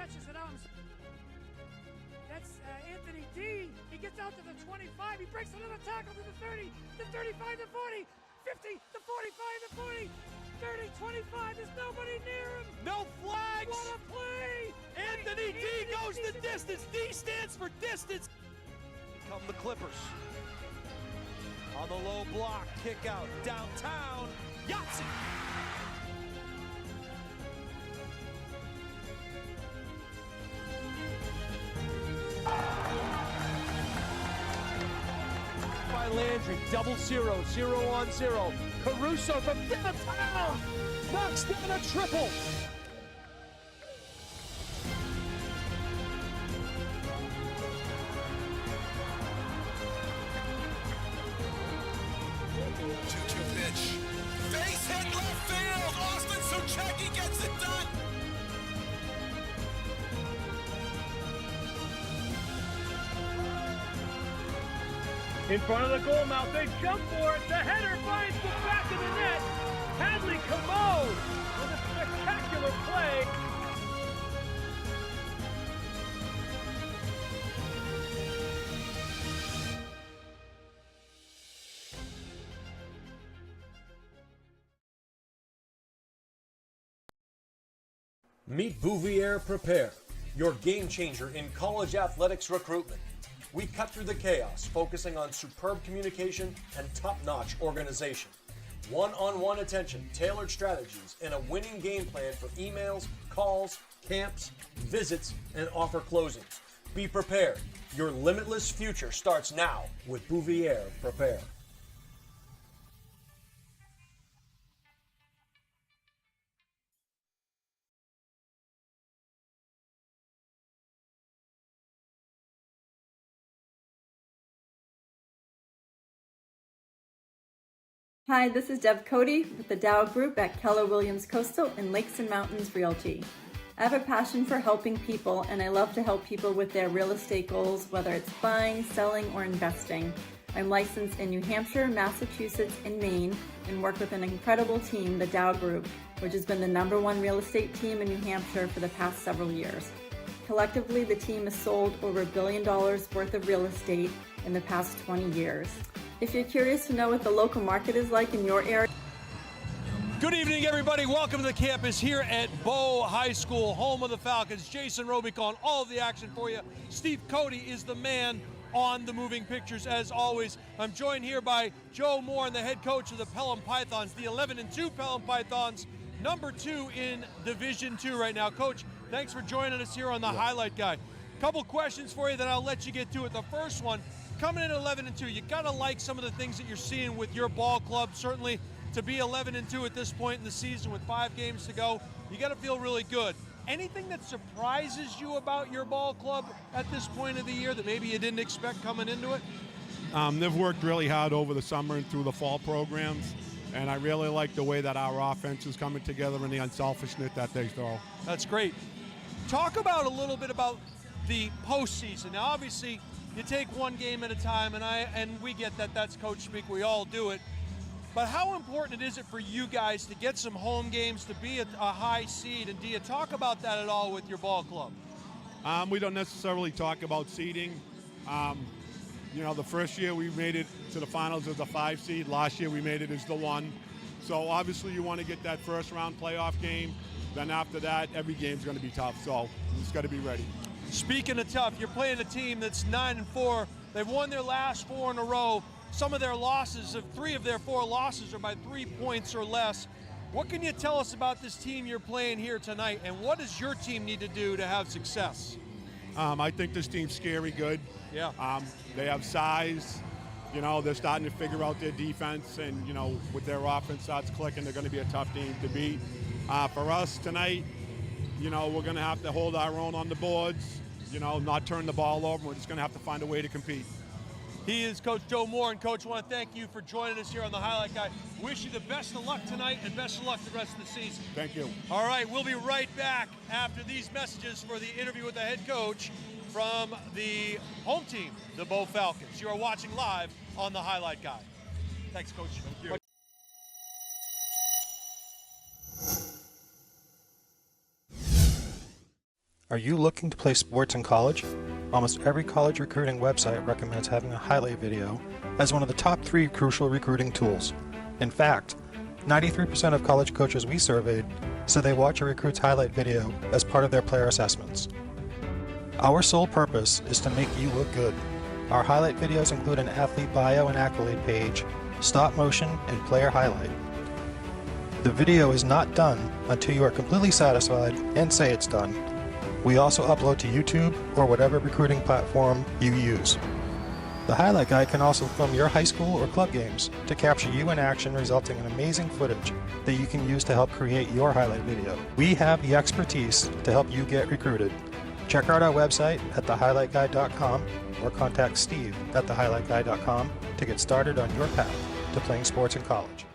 stretches it out. That's Anthony D. He gets out to the 25. He breaks another tackle to the 30, the 35, the 40, 50, the 45, the 40, 30, 25. There's nobody near him. No flags. What a play. Anthony D goes the distance. D stands for distance. Come the Clippers. On the low block, kick out, downtown, Yahtzee! By Landry, double 0, 0 on 0. Caruso from downtown, knocks down a triple. Base hit left field. Austin Suchecki gets it done. In front of the goal mouth, they jump for it. The header finds the back of the net. Hadley Commode with a spectacular play. Meet Bouvier Prepare, your game changer in college athletics recruitment. We cut through the chaos, focusing on superb communication and top-notch organization. One-on-one attention, tailored strategies, and a winning game plan for emails, calls, camps, visits, and offer closings. Be prepared. Your limitless future starts now with Bouvier Prepare. Hi, this is Deb Cody with the Dow Group at Keller Williams Coastal and Lakes and Mountains Realty. I have a passion for helping people, and I love to help people with their real estate goals, whether it's buying, selling, or investing. I'm licensed in New Hampshire, Massachusetts, and Maine, and work with an incredible team, the Dow Group, which has been the #1 real estate team in New Hampshire for the past several years. Collectively, the team has sold over $1 billion worth of real estate in the past 20 years. If you're curious to know what the local market is like in your area. Good evening, everybody. Welcome to the campus here at Bow High School, home of the Falcons. Jason Robic on all of the action for you. Steve Cody is the man on the moving pictures, as always. I'm joined here by Joe Moore, and the head coach of the Pelham Pythons, the 11-2 Pelham Pythons, #2 in Division II right now. Coach, thanks for joining us here on the Highlight Guy. Couple questions for you, then I'll let you get to it. The first one, coming in at 11-2, you gotta like some of the things that you're seeing with your ball club. Certainly, to be 11-2 at this point in the season with 5 games to go, you gotta feel really good. Anything that surprises you about your ball club at this point of the year that maybe you didn't expect coming into it? They've worked really hard over the summer and through the fall programs, and I really like the way that our offense is coming together and the unselfishness that they throw. That's great. Talk about a little bit about the postseason. Now, obviously, you take one game at a time, and we get that. That's coach speak. We all do it. But how important is it for you guys to get some home games, to be a high seed? And do you talk about that at all with your ball club? We don't necessarily talk about seeding. You know, the first year we made it to the finals as a 5 seed. Last year we made it as the 1. So obviously you want to get that first round playoff game. Then after that, every game's going to be tough. So you just got to be ready. Speaking of tough, you're playing a team that's 9-4. They've won their last 4 in a row. Some of their losses, 3 of their 4 losses are by 3 points or less. What can you tell us about this team you're playing here tonight, and what does your team need to do to have success? I think this team's scary good. Yeah. They have size. You know, they're starting to figure out their defense, and, you know, with their offense starts clicking, they're going to be a tough team to beat. For us tonight, you know, we're going to have to hold our own on the boards, you know, not turn the ball over. We're just going to have to find a way to compete. He is Coach Joe Moore, and Coach, I want to thank you for joining us here on the Highlight Guy. Wish you the best of luck tonight and best of luck the rest of the season. Thank you. All right, we'll be right back after these messages for the interview with the head coach from the home team, the Bow Falcons. You are watching live on the Highlight Guy. Thanks, Coach. Thank you. Are you looking to play sports in college? Almost every college recruiting website recommends having a highlight video as one of the top 3 crucial recruiting tools. In fact, 93% of college coaches we surveyed said they watch a recruit's highlight video as part of their player assessments. Our sole purpose is to make you look good. Our highlight videos include an athlete bio and accolade page, stop motion, and player highlight. The video is not done until you are completely satisfied and say it's done. We also upload to YouTube or whatever recruiting platform you use. The highlight guy can also film your high school or club games to capture you in action, resulting in amazing footage that you can use to help create your highlight video. We have the expertise to help you get recruited. Check out our website at thehighlightguy.com or contact Steve at thehighlightguy.com to get started on your path to playing sports in college.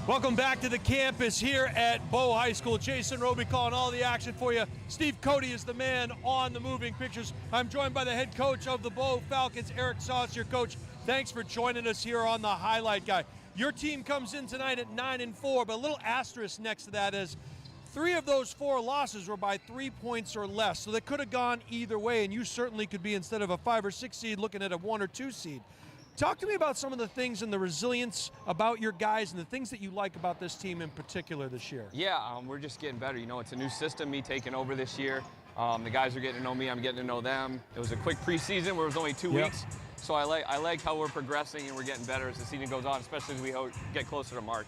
Welcome back to the campus here at Bow High School. Jason Roby calling all the action for you. Steve Cody is the man on the moving pictures. I'm joined by the head coach of the Bow Falcons, Eric Saucier. Coach, thanks for joining us here on the Highlight Guy. Your team comes in tonight at 9-4, but a little asterisk next to that is 3 of those 4 losses were by 3 points or less, so they could have gone either way, and you certainly could be, instead of a 5 or 6 seed, looking at a 1 or 2 seed. Talk to me about some of the things and the resilience about your guys and the things that you like about this team in particular this year. Yeah, we're just getting better. You know, it's a new system, me taking over this year. The guys are getting to know me, I'm getting to know them. It was a quick preseason where it was only 2 weeks. So I like how we're progressing and we're getting better as the season goes on, especially as we get closer to March.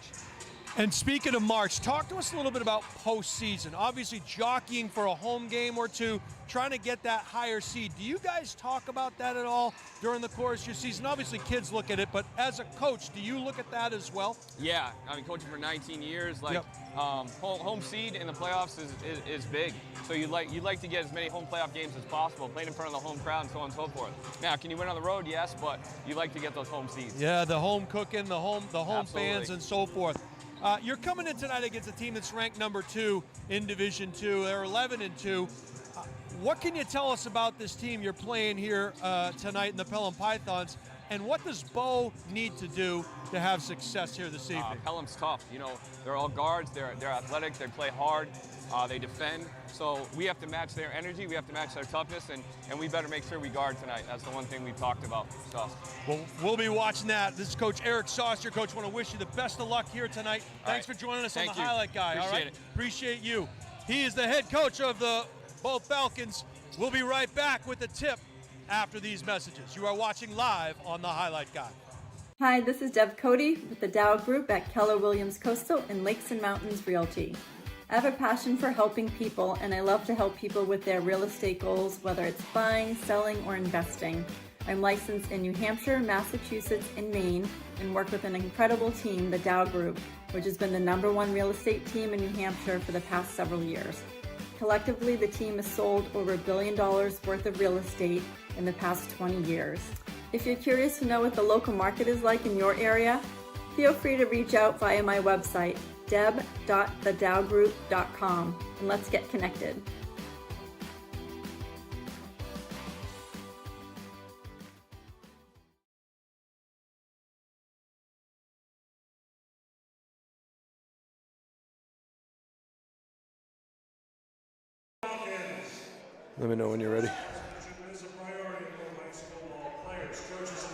And speaking of March, talk to us a little bit about postseason. Obviously jockeying for a home game or 2, trying to get that higher seed. Do you guys talk about that at all during the course of your season? Obviously kids look at it, but as a coach, do you look at that as well? Yeah, I mean, coaching for 19 years, home seed in the playoffs is big. So you'd like to get as many home playoff games as possible, playing in front of the home crowd and so on and so forth. Now, can you win on the road? Yes, but you like to get those home seeds. Yeah, the home cooking, the home Absolutely. fans and so forth. You're coming in tonight against a team that's ranked number 2 in Division II. They're 11-2. What can you tell us about this team you're playing here tonight in the Pelham Pythons, and what does Bow need to do to have success here this evening? Pelham's tough. You know, they're all guards. They're athletic. They play hard. They defend. So we have to match their energy. We have to match their toughness, and we better make sure we guard tonight. That's the one thing we talked about. So. Well, we'll be watching that. This is Coach Eric Saucier. Coach, want to wish you the best of luck here tonight. Thanks for joining us on the Highlight Guy. Appreciate it. Appreciate you. He is the head coach of the Bow Falcons. We'll be right back with the tip after these messages. You are watching live on the Highlight Guy. Hi, this is Deb Cody with the Dow Group at Keller Williams Coastal and Lakes and Mountains Realty. I have a passion for helping people, and I love to help people with their real estate goals, whether it's buying, selling, or investing. I'm licensed in New Hampshire, Massachusetts, and Maine, and work with an incredible team, the Dow Group, which has been the #1 real estate team in New Hampshire for the past several years. Collectively, the team has sold over $1 billion worth of real estate in the past 20 years. If you're curious to know what the local market is like in your area, feel free to reach out via my website, deb.thedowgroup.com, and let's get connected. Let me know when you're ready.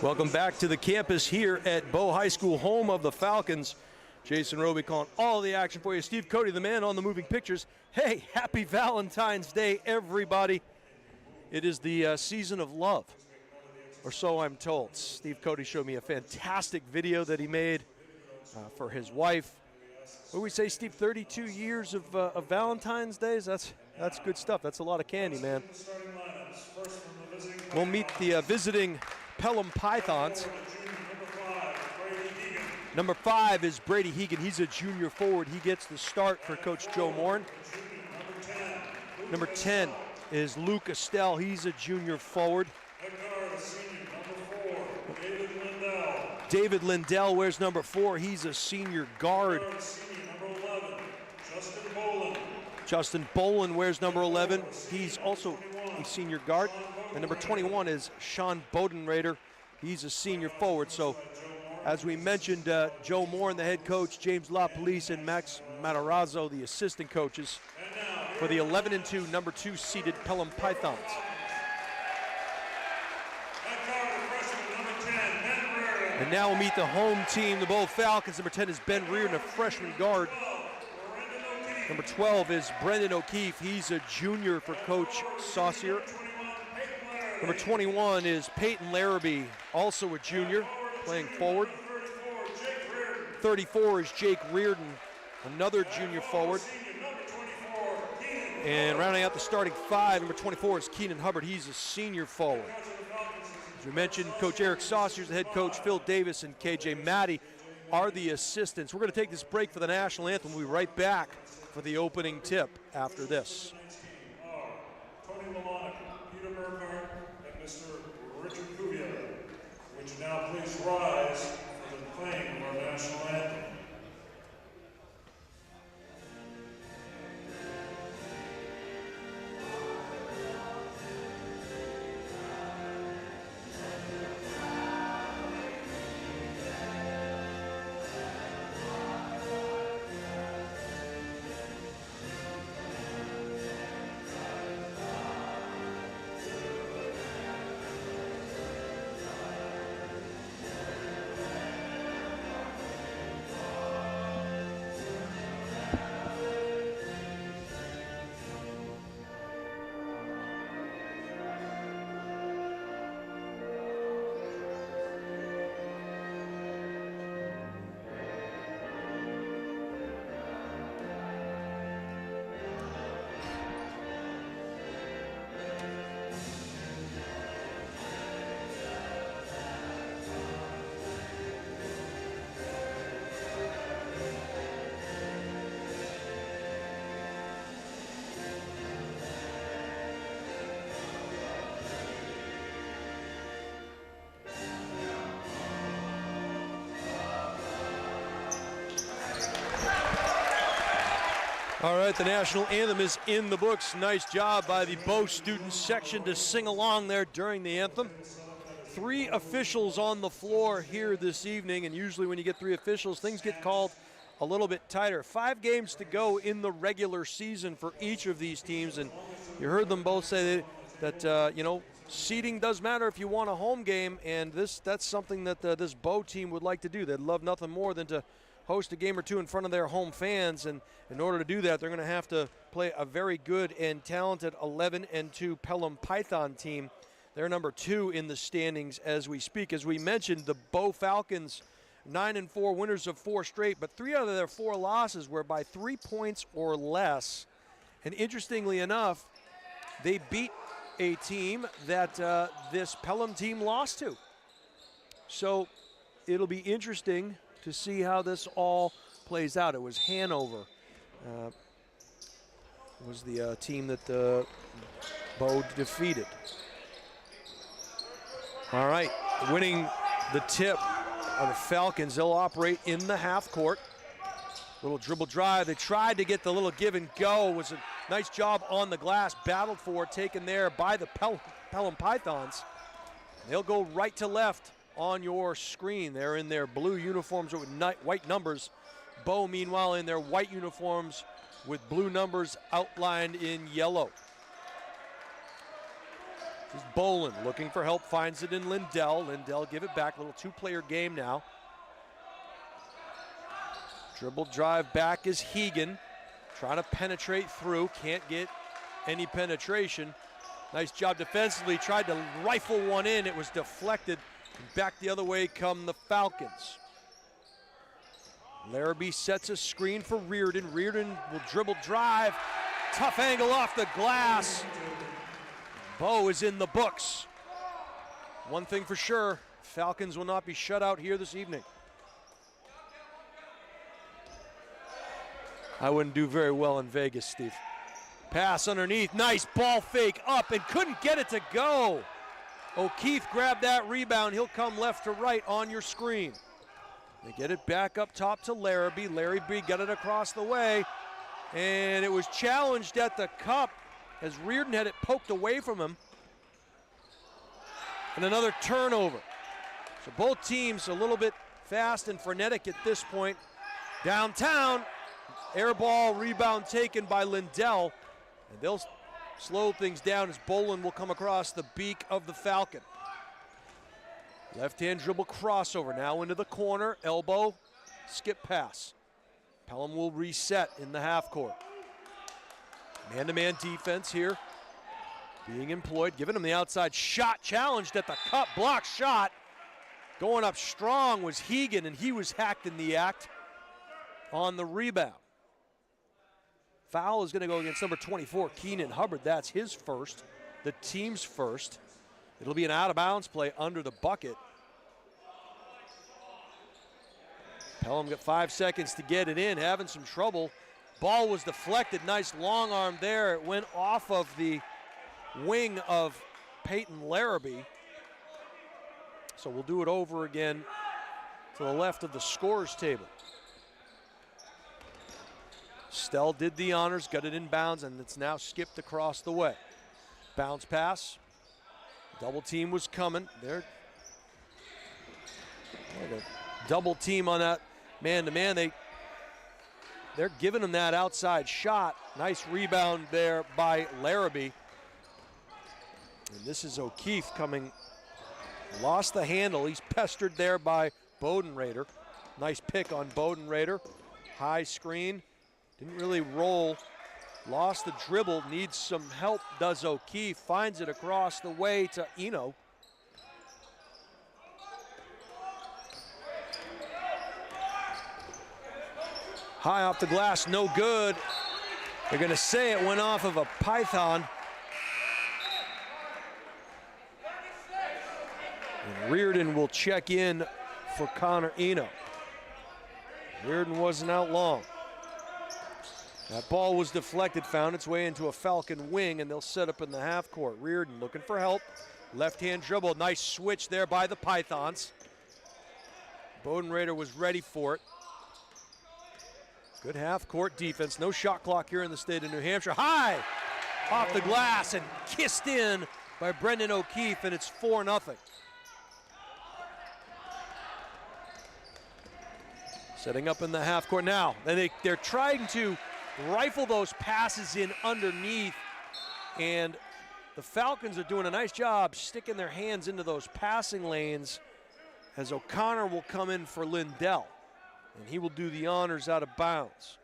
Welcome back to the campus here at Bow High School, home of the Falcons. Jason Roby calling all the action for you. Steve Cody, the man on the moving pictures. Hey, happy Valentine's Day, everybody. It is the season of love, or so I'm told. Steve Cody showed me a fantastic video that he made for his wife. What do we say, Steve, 32 years of Valentine's Days? That's good stuff. That's a lot of candy, man. We'll meet the visiting Pelham Pythons. Number 5 is Brady Hegan. He's a junior forward. He gets the start for Coach Joe Morin. Number 10 is Luke Estelle. He's a junior forward. David Lindell wears number 4. He's a senior guard. Justin Bolin wears number 11. He's also a senior guard. And number 21 is Sean Bodenrader. He's a senior forward. So, as we mentioned, Joe Morin, the head coach, James LaPolice, and Max Matarazzo, the assistant coaches. for the 11-2, number 2 seeded Pelham Pythons. And now we'll meet the home team, the Bow Falcons. Number 10 is Ben Reardon, a freshman guard. Number 12 is Brendan O'Keefe. He's a junior for Coach Saucier. Number 21 is Peyton Larrabee, also a junior, playing forward. 34 is Jake Reardon, another junior forward. And rounding out the starting 5, number 24 is Keenan Hubbard. He's a senior forward. As we mentioned, Coach Eric Saucier, the head coach, Phil Davis and KJ Maddie are the assistants. We're going to take this break for the national anthem. We'll be right back for the opening tip after this. Tony Lamont, Peter Burkhardt, and Mr. Richard Cuvier. Would you now please rise for the playing of our national anthem? All right, the national anthem is in the books. Nice job by the Bow student section to sing along there during the anthem. 3 officials on the floor here this evening, and usually when you get 3 officials, things get called a little bit tighter. 5 games to go in the regular season for each of these teams, and you heard them both say that you know, seeding does matter if you want a home game, and that's something that this Bow team would like to do. They'd love nothing more than to host a game or 2 in front of their home fans, and in order to do that, they're going to have to play a very good and talented 11-2 Pelham Python team. They're number 2 in the standings as we speak. As we mentioned, the Bow Falcons, 9-4 winners of 4 straight, but 3 out of their 4 losses were by 3 points or less. And interestingly enough, they beat a team that this Pelham team lost to. So it'll be interesting to see how this all plays out. It was Hanover. Was the team that Bow defeated. All right, winning the tip are the Falcons. They'll operate in the half court. Little dribble drive. They tried to get the little give and go. It was a nice job on the glass. Battled for, taken there by the Pelham Pythons. They'll go right to left on your screen. They're in their blue uniforms with white numbers. Bow, meanwhile, in their white uniforms with blue numbers outlined in yellow. This is Bolin looking for help, finds it in Lindell. Lindell give it back, little 2-player game now. Dribble drive back is Hegan, trying to penetrate through, can't get any penetration. Nice job defensively, tried to rifle one in, it was deflected. Back the other way come the Falcons. Larrabee sets a screen for Reardon. Reardon will dribble drive. Tough angle off the glass. Bow is in the books. One thing for sure, Falcons will not be shut out here this evening. I wouldn't do very well in Vegas, Steve. Pass underneath, nice ball fake up and couldn't get it to go. O'Keefe grabbed that rebound. He'll come left to right on your screen. They get it back up top to Larrabee. Larrabee got it across the way, and it was challenged at the cup as Reardon had it poked away from him. And another turnover. So both teams a little bit fast and frenetic at this point. Downtown, air ball rebound taken by Lindell. And they'll slow things down as Bolin will come across the beak of the Falcon. Left-hand dribble crossover, now into the corner, elbow, skip pass. Pelham will reset in the half court. Man-to-man defense here being employed, giving him the outside shot, challenged at the cup, block shot. Going up strong was Hegan, and he was hacked in the act on the rebound. Foul is going to go against number 24, Keenan Hubbard. That's his first, the team's first. It'll be an out-of-bounds play under the bucket. Pelham got 5 seconds to get it in, having some trouble. Ball was deflected, nice long arm there. It went off of the wing of Peyton Larrabee. So we'll do it over again to the left of the scorers table. Stell did the honors, got it in bounds, and it's now skipped across the way. Bounce pass. Double team was coming. They're like a double team on that man-to-man. They're giving him that outside shot. Nice rebound there by Larrabee. And this is O'Keefe coming. Lost the handle. He's pestered there by Bodenrader. Nice pick on Bodenrader. High screen. Didn't really roll. Lost the dribble. Needs some help, does O'Keefe. Finds it across the way to Eno. High off the glass, no good. They're going to say it went off of a Python. And Reardon will check in for Connor Eno. Reardon wasn't out long. That ball was deflected, found its way into a Falcon wing, and they'll set up in the half court. Reardon looking for help. Left-hand dribble, nice switch there by the Pythons. Bodenrader was ready for it. Good half-court defense. No shot clock here in the state of New Hampshire. High off the glass and kissed in by Brendan O'Keefe, and it's 4-0. Setting up in the half court now. They're trying to rifle those passes in underneath, and the Falcons are doing a nice job sticking their hands into those passing lanes as O'Connor will come in for Lindell. And he will do the honors out of bounds.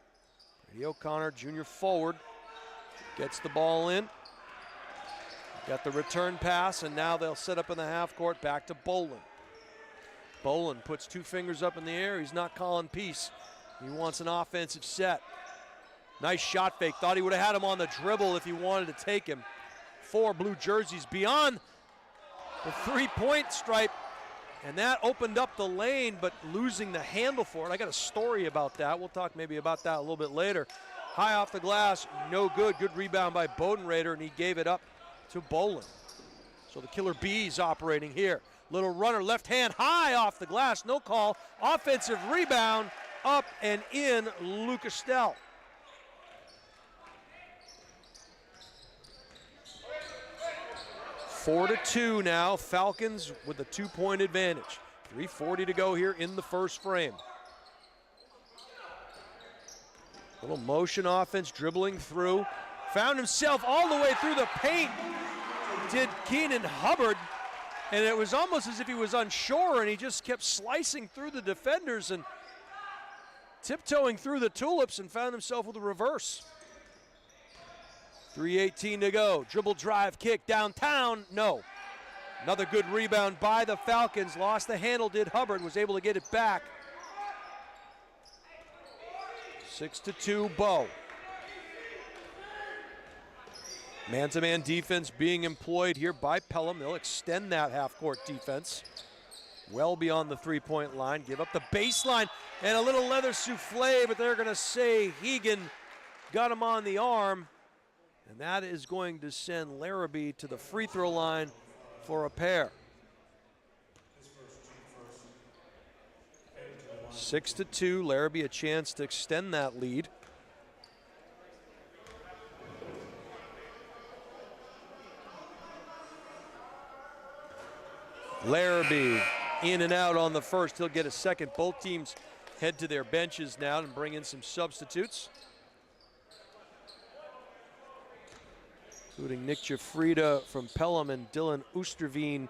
Brady O'Connor, junior forward, gets the ball in. Got the return pass, and now they'll set up in the half court back to Bolin. Bolin puts 2 fingers up in the air. He's not calling peace. He wants an offensive set. Nice shot fake. Thought he would have had him on the dribble if he wanted to take him. 4 blue jerseys beyond the 3-point stripe. And that opened up the lane, but losing the handle for it. I got a story about that. We'll talk maybe about that a little bit later. High off the glass, no good. Good rebound by Bodenrader, and he gave it up to Bolin. So the Killer Bees operating here. Little runner, left hand, high off the glass, no call. Offensive rebound, up and in, Lucas Stell. Four to 2 now, Falcons with a 2-point advantage. 3:40 to go here in the first frame. Little motion offense, dribbling through. Found himself all the way through the paint, did Keenan Hubbard. And it was almost as if he was unsure, and he just kept slicing through the defenders and tiptoeing through the tulips and found himself with a reverse. 3:18 to go. Dribble drive kick downtown. No. Another good rebound by the Falcons. Lost the handle, did Hubbard. Was able to get it back. 6-2 Bow. Man-to-man defense being employed here by Pelham. They'll extend that half-court defense well beyond the 3-point line. Give up the baseline and a little leather souffle, but they're going to say Hegan got him on the arm. And that is going to send Larrabee to the free throw line for a pair. 6-2, Larrabee a chance to extend that lead. Larrabee in and out on the first. He'll get a second. Both teams head to their benches now and bring in some substitutes. including Nick Jafrida from Pelham and Dylan Oosterveen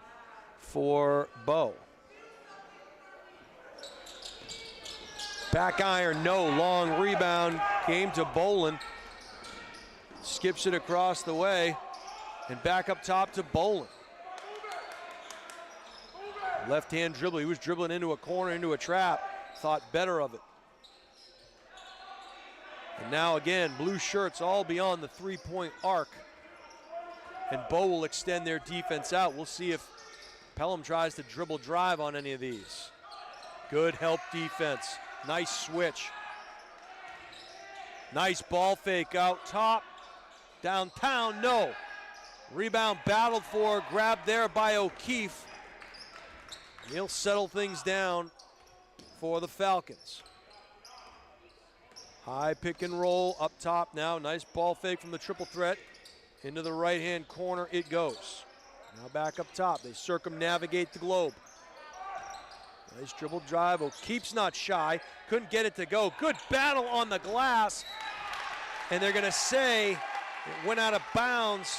for Bow. Back iron, no. Long rebound, came to Bolin. Skips it across the way, and back up top to Bolin. Left-hand dribble, he was dribbling into a corner, into a trap, thought better of it. And now again, blue shirts all beyond the three-point arc. And Bow will extend their defense out. We'll see if Pelham tries to dribble drive on any of these. Good help defense. Nice switch. Nice ball fake out top. Downtown, no. Rebound battled for, grabbed there by O'Keefe. He'll settle things down for the Falcons. High pick and roll up top now. Nice ball fake from the triple threat. Into the right-hand corner it goes. Now back up top. They circumnavigate the globe. Nice dribble drive. O'Keefe's not shy. Couldn't get it to go. Good battle on the glass. And they're going to say it went out of bounds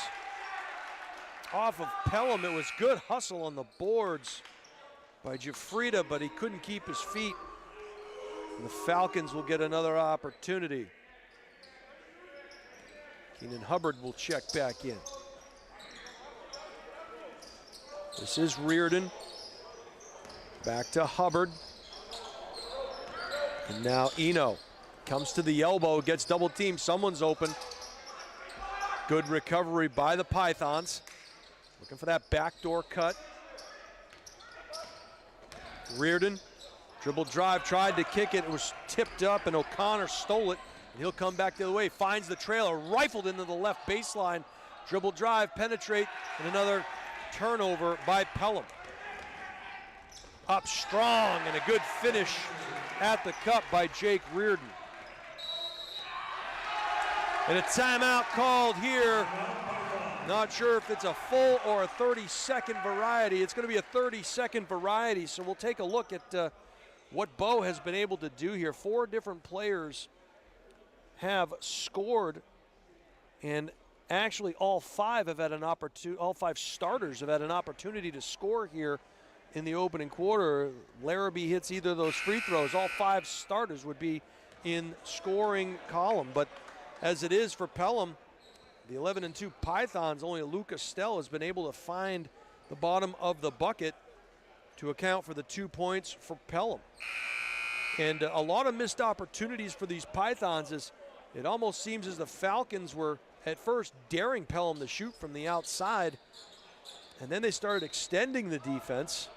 off of Pelham. It was good hustle on the boards by Jafrida, but he couldn't keep his feet. And the Falcons will get another opportunity. Keenan Hubbard will check back in. This is Reardon. Back to Hubbard. And now Eno comes to the elbow, gets double teamed. Someone's open. Good recovery by the Pythons. Looking for that backdoor cut. Reardon, dribble drive, tried to kick it. It was tipped up, and O'Connor stole it. And he'll come back the other way, finds the trailer, rifled into the left baseline. Dribble drive, penetrate, and another turnover by Pelham. Up strong, and a good finish at the cup by Jake Reardon. And a timeout called here. Not sure if it's a full or a 30-second variety. It's going to be a 30-second variety, so we'll take a look at what Bow has been able to do here. 4 different players have scored, and actually all 5 have had an opportunity. All 5 starters have had an opportunity to score here in the opening quarter. Larrabee hits either of those free throws. All 5 starters would be in scoring column, but as it is for Pelham, the 11-2 Pythons, only Luke Estelle has been able to find the bottom of the bucket to account for the 2 points for Pelham. And a lot of missed opportunities for these Pythons, as it almost seems as the Falcons were at first daring Pelham to shoot from the outside, and then they started extending the defense.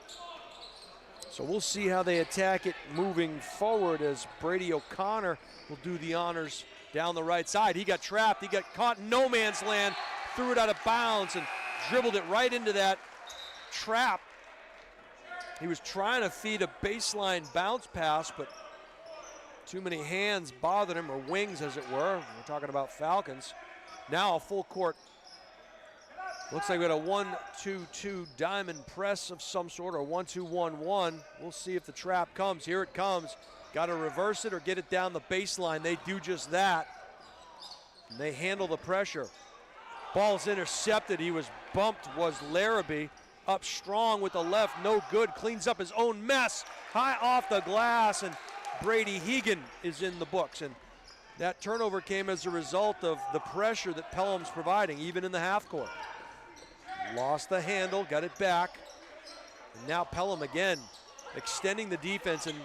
So we'll see how they attack it moving forward, as Brady O'Connor will do the honors down the right side. He got trapped, he got caught in no man's land, threw it out of bounds and dribbled it right into that trap. He was trying to feed a baseline bounce pass, but too many hands bothered him, or wings as it were. We're talking about Falcons. Now a full court. Looks like we got a 1-2-2 diamond press of some sort, or 1-2-1-1. We'll see if the trap comes. Here it comes. Got to reverse it or get it down the baseline. They do just that. And they handle the pressure. Ball's intercepted. He was bumped, was Larrabee. Up strong with the left, no good. Cleans up his own mess. High off the glass, and Brady Hegan is in the books. And that turnover came as a result of the pressure that Pelham's providing, even in the half court. Lost the handle, got it back. And now Pelham again extending the defense, and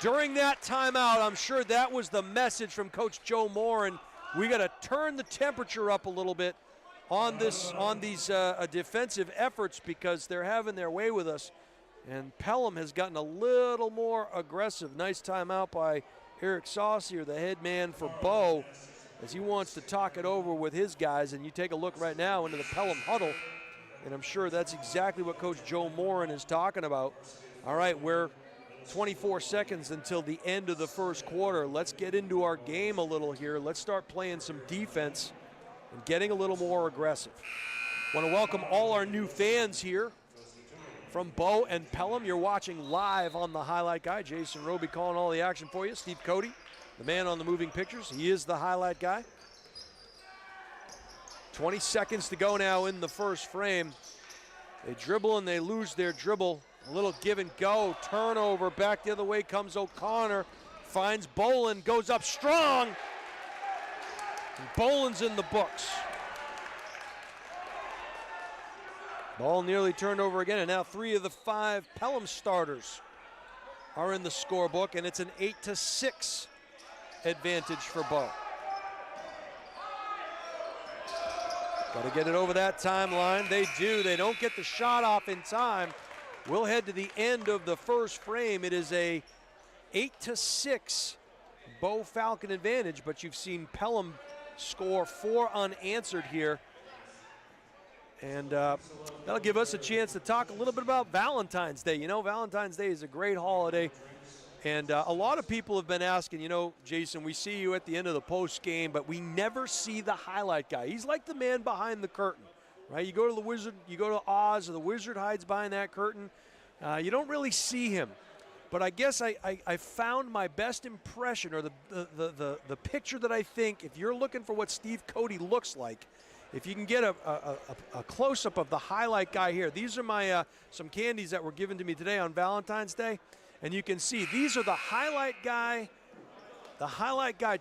during that timeout, I'm sure that was the message from Coach Joe Moore, and we got to turn the temperature up a little bit on these defensive efforts, because they're having their way with us. And Pelham has gotten a little more aggressive. Nice timeout by Eric Saucier, the head man for Bow, as he wants to talk it over with his guys. And you take a look right now into the Pelham huddle, and I'm sure that's exactly what Coach Joe Morin is talking about. All right, we're 24 seconds until the end of the first quarter. Let's get into our game a little here. Let's start playing some defense and getting a little more aggressive. Want to welcome all our new fans here from Bow and Pelham. You're watching live on the Highlight Guy. Jason Roby calling all the action for you. Steve Cody, the man on the moving pictures. He is the highlight guy. 20 seconds to go now in the first frame. They dribble and they lose their dribble. A little give and go, turnover, back the other way comes O'Connor, finds Bolin, goes up strong. And Bolin's in the books. Ball nearly turned over again, and now 3 of the 5 Pelham starters are in the scorebook, and it's an 8-6 advantage for Bow. Got to get it over that timeline. They do. They don't get the shot off in time. We'll head to the end of the first frame. It is a 8-6 Bow Falcon advantage, but you've seen Pelham score 4 unanswered here. And that'll give us a chance to talk a little bit about Valentine's Day. You know, Valentine's Day is a great holiday. And a lot of people have been asking, you know, Jason, we see you at the end of the post game, but we never see the highlight guy. He's like the man behind the curtain, right? You go to the Wizard, you go to Oz, or the Wizard hides behind that curtain. You don't really see him. But I guess I found my best impression, or the picture that I think, if you're looking for what Steve Cody looks like, if you can get a close-up of the highlight guy here. These are my some candies that were given to me today on Valentine's Day. And you can see these are the highlight guy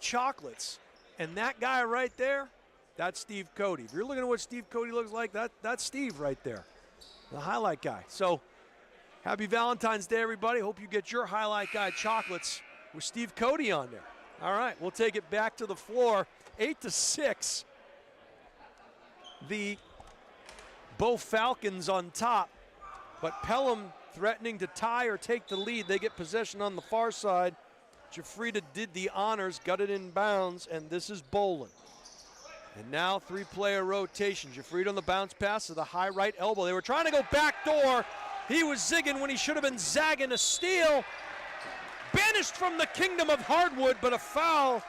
chocolates. And that guy right there, that's Steve Cody. If you're looking at what Steve Cody looks like, that's Steve right there, the highlight guy. So happy Valentine's Day, everybody. Hope you get your highlight guy chocolates with Steve Cody on there. All right, we'll take it back to the floor. 8-6. The Bow Falcons on top, but Pelham threatening to tie or take the lead. They get possession on the far side. Jafrida did the honors, got it in bounds, and this is Bolin. And now 3-player rotation. Jafrida on the bounce pass to the high right elbow. They were trying to go back door. He was zigging when he should have been zagging. A steal. Banished from the kingdom of hardwood, but a foul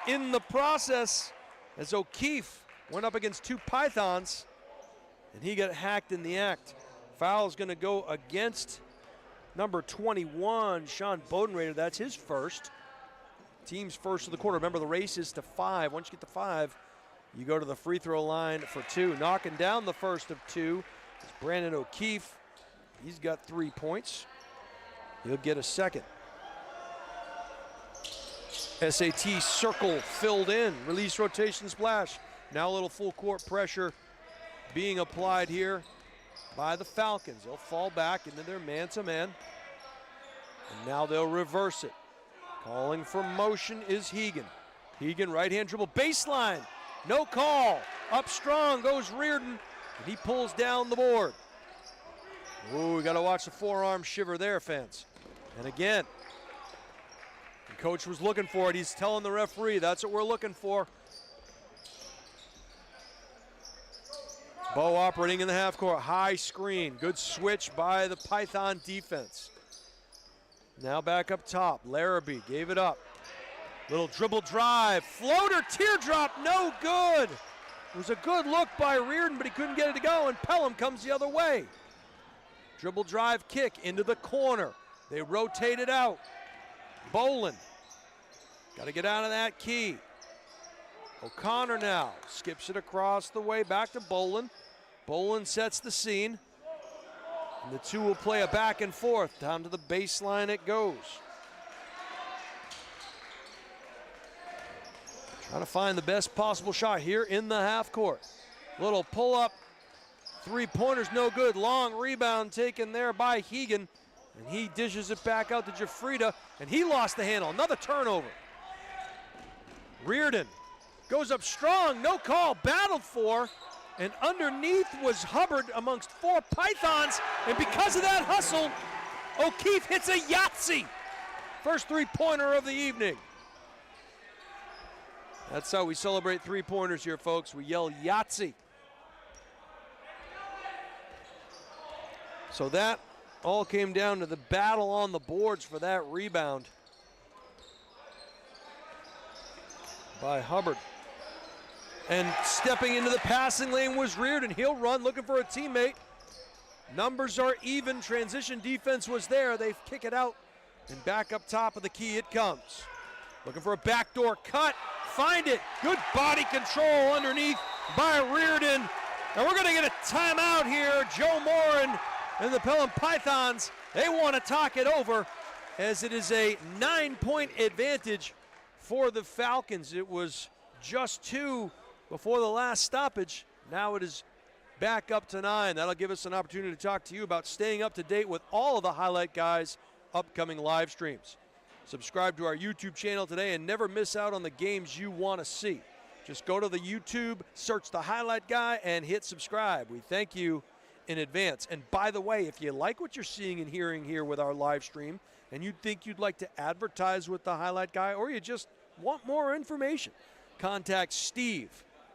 in the process as O'Keefe went up against 2 Pythons, and he got hacked in the act. Foul is going to go against number 21, Sean Bodenrader. That's his first. Team's first of the quarter. Remember, the race is to 5. Once you get to 5, you go to the free throw line for 2. Knocking down the first of 2 is Brandon O'Keefe. He's got 3 points. He'll get a second. SAT circle filled in. Release, rotation, splash. Now a little full court pressure being applied here by the Falcons. They'll fall back into their man-to-man. And now they'll reverse it. Calling for motion is Hegan. Hegan, right-hand dribble, baseline. No call. Up strong goes Reardon, and he pulls down the board. Ooh, we got to watch the forearm shiver there, fans. And again, the coach was looking for it. He's telling the referee, that's what we're looking for. Bow operating in the half court, high screen. Good switch by the Python defense. Now back up top, Larrabee gave it up. Little dribble drive, floater, teardrop, no good. It was a good look by Reardon, but he couldn't get it to go, and Pelham comes the other way. Dribble drive kick into the corner. They rotate it out. Bolin, got to get out of that key. O'Connor now skips it across the way back to Bolin. Bolin sets the scene. And the two will play a back and forth. Down to the baseline it goes. Trying to find the best possible shot here in the half court. Little pull up. 3-pointers no good. Long rebound taken there by Hegan. And he dishes it back out to Jafrida. And he lost the handle. Another turnover. Reardon goes up strong, no call, battled for, and underneath was Hubbard amongst 4 Pythons, and because of that hustle, O'Keefe hits a Yahtzee. First 3-pointer of the evening. That's how we celebrate 3-pointers here, folks. We yell Yahtzee. So that all came down to the battle on the boards for that rebound by Hubbard. And stepping into the passing lane was Reardon. He'll run, looking for a teammate. Numbers are even. Transition defense was there. They kick it out. And back up top of the key it comes. Looking for a backdoor cut. Find it. Good body control underneath. by Reardon. And we're going to get a timeout here. Joe Morin and the Pelham Pythons, they want to talk it over as it is a 9-point advantage for the Falcons. It was just 2 before the last stoppage. Now it is back up to 9. That'll give us an opportunity to talk to you about staying up to date with all of the Highlight Guys' upcoming live streams. Subscribe to our YouTube channel today and never miss out on the games you want to see. Just go to the YouTube, search the Highlight Guy, and hit subscribe. We thank you in advance. And by the way, if you like what you're seeing and hearing here with our live stream, and you think you'd like to advertise with the Highlight Guy, or you just want more information, contact Steve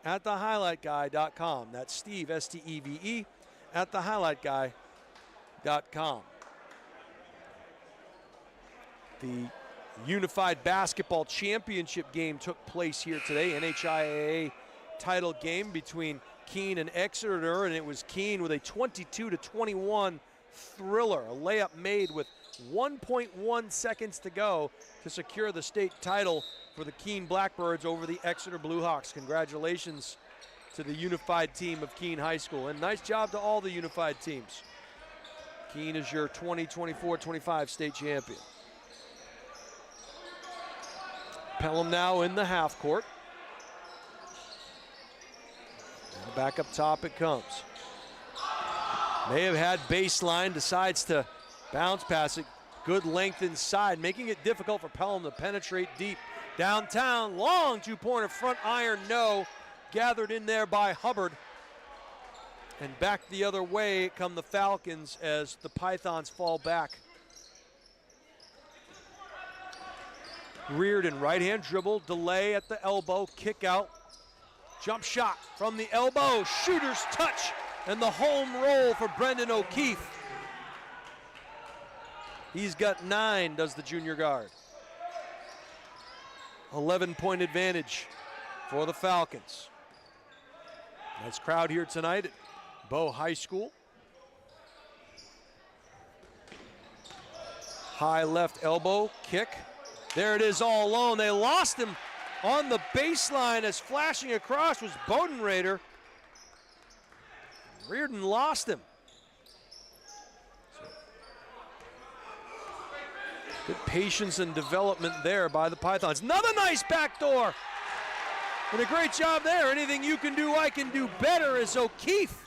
at thehighlightguy.com. That's Steve, S-T-E-V-E, at thehighlightguy.com. The Unified Basketball Championship game took place here today, NHIAA title game between Keene and Exeter, and it was Keene with a 22-21 thriller, a layup made with 1.1 seconds to go to secure the state title for the Keene Blackbirds over the Exeter Bluehawks. Congratulations to the Unified team of Keene High School, and nice job to all the Unified teams. Keene is your 2024-25 state champion. Pelham now in the half court. And back up top it comes. May have had baseline, decides to bounce pass it. Good length inside, making it difficult for Pelham to penetrate deep. Downtown, long two-pointer, front iron, no. Gathered in there by Hubbard. And back the other way come the Falcons as the Pythons fall back. Reardon, right-hand dribble, delay at the elbow, kick out. Jump shot from the elbow, shooter's touch, and the home roll for Brendan O'Keefe. He's got 9, does the junior guard. 11-point advantage for the Falcons. Nice crowd here tonight at Bow High School. High left elbow, kick. There it is all alone. They lost him on the baseline as flashing across was Bodenrader. Reardon lost him. Good patience and development there by the Pythons. Another nice backdoor. And a great job there. Anything you can do, I can do better as O'Keefe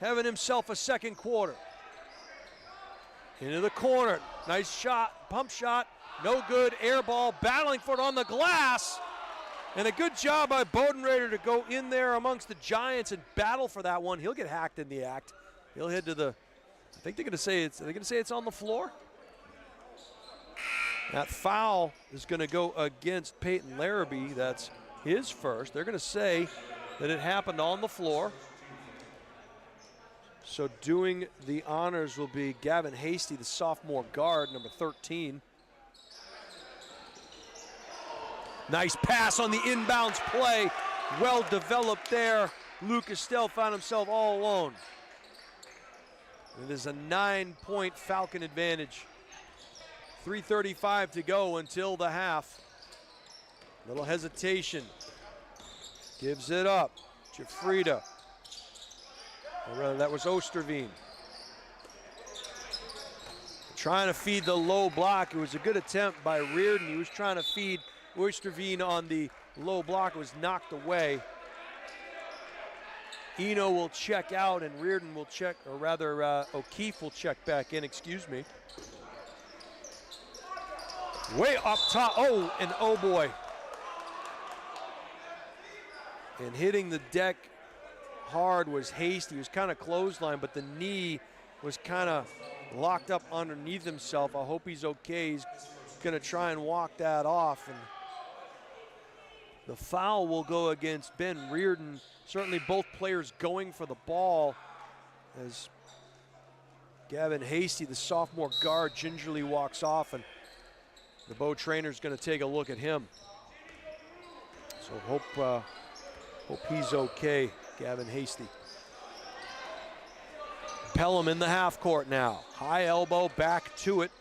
having himself a second quarter. Into the corner. Nice shot, pump shot. No good, air ball, battling for it on the glass. And a good job by Bodenrader to go in there amongst the Giants and battle for that one. He'll get hacked in the act. He'll head to the, I think they're gonna say it's on the floor? That foul is gonna go against Peyton Larrabee. That's his first. They're gonna say that it happened on the floor. So doing the honors will be Gavin Hasty, the sophomore guard, number 13. Nice pass on the inbounds play. Well developed there. Luke Estelle found himself all alone. It is a 9-point Falcon advantage. 3:35 to go until the half. Little hesitation. Gives it up. Jafrida. Or rather, that was Osterveen. Trying to feed the low block. It was a good attempt by Reardon. He was trying to feed Osterveen on the low block. It was knocked away. Eno will check out and Reardon will check, or rather O'Keefe will check back in, excuse me. Way up top, oh, and oh boy. And hitting the deck hard was Hasty. He was kind of clothesline, but the knee was kind of locked up underneath himself. I hope he's okay. He's gonna try and walk that off. And the foul will go against Ben Reardon. Certainly both players going for the ball as Gavin Hasty, the sophomore guard, gingerly walks off, and the Bow trainer's gonna take a look at him. So hope he's okay, Gavin Hasty. Pelham in the half court now. High elbow, back to it.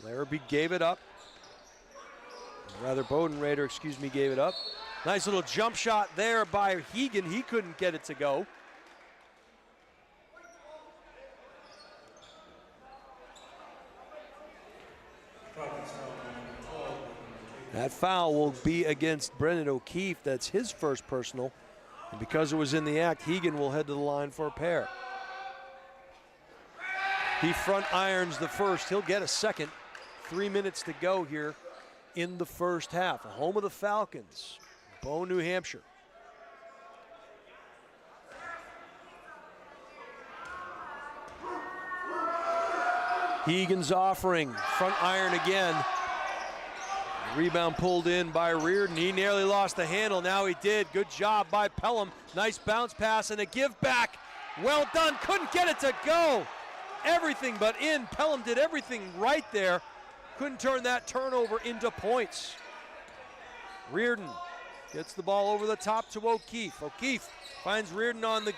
Larrabee gave it up. Rather, Bodenrader, excuse me, gave it up. Nice little jump shot there by Hegan. He couldn't get it to go. That foul will be against Brendan O'Keefe. That's his first personal. And because it was in the act, Hegan will head to the line for a pair. He front irons the first. He'll get a second. 3 minutes to go here in the first half. Home of the Falcons, Bow, New Hampshire. Hegan's offering, front iron again. Rebound pulled in by Reardon. He nearly lost the handle. Now he did. Good job by Pelham. Nice bounce pass and a give back. Well done. Couldn't get it to go. Everything but in. Pelham did everything right there. Couldn't turn that turnover into points. Reardon gets the ball over the top to O'Keefe. O'Keefe finds Reardon on the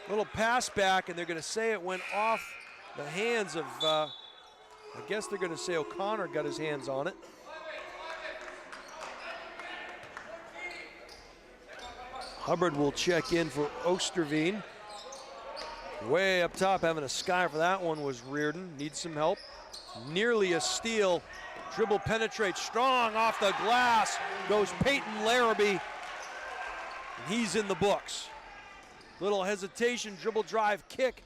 little pass back, and they're going to say it went off the hands of, I guess they're going to say O'Connor got his hands on it. Hubbard will check in for Osterveen. Way up top, having a sky for that one was Reardon. Needs some help. Nearly a steal. Dribble penetrates strong off the glass. Goes Peyton Larrabee. And he's in the books. Little hesitation, dribble drive kick.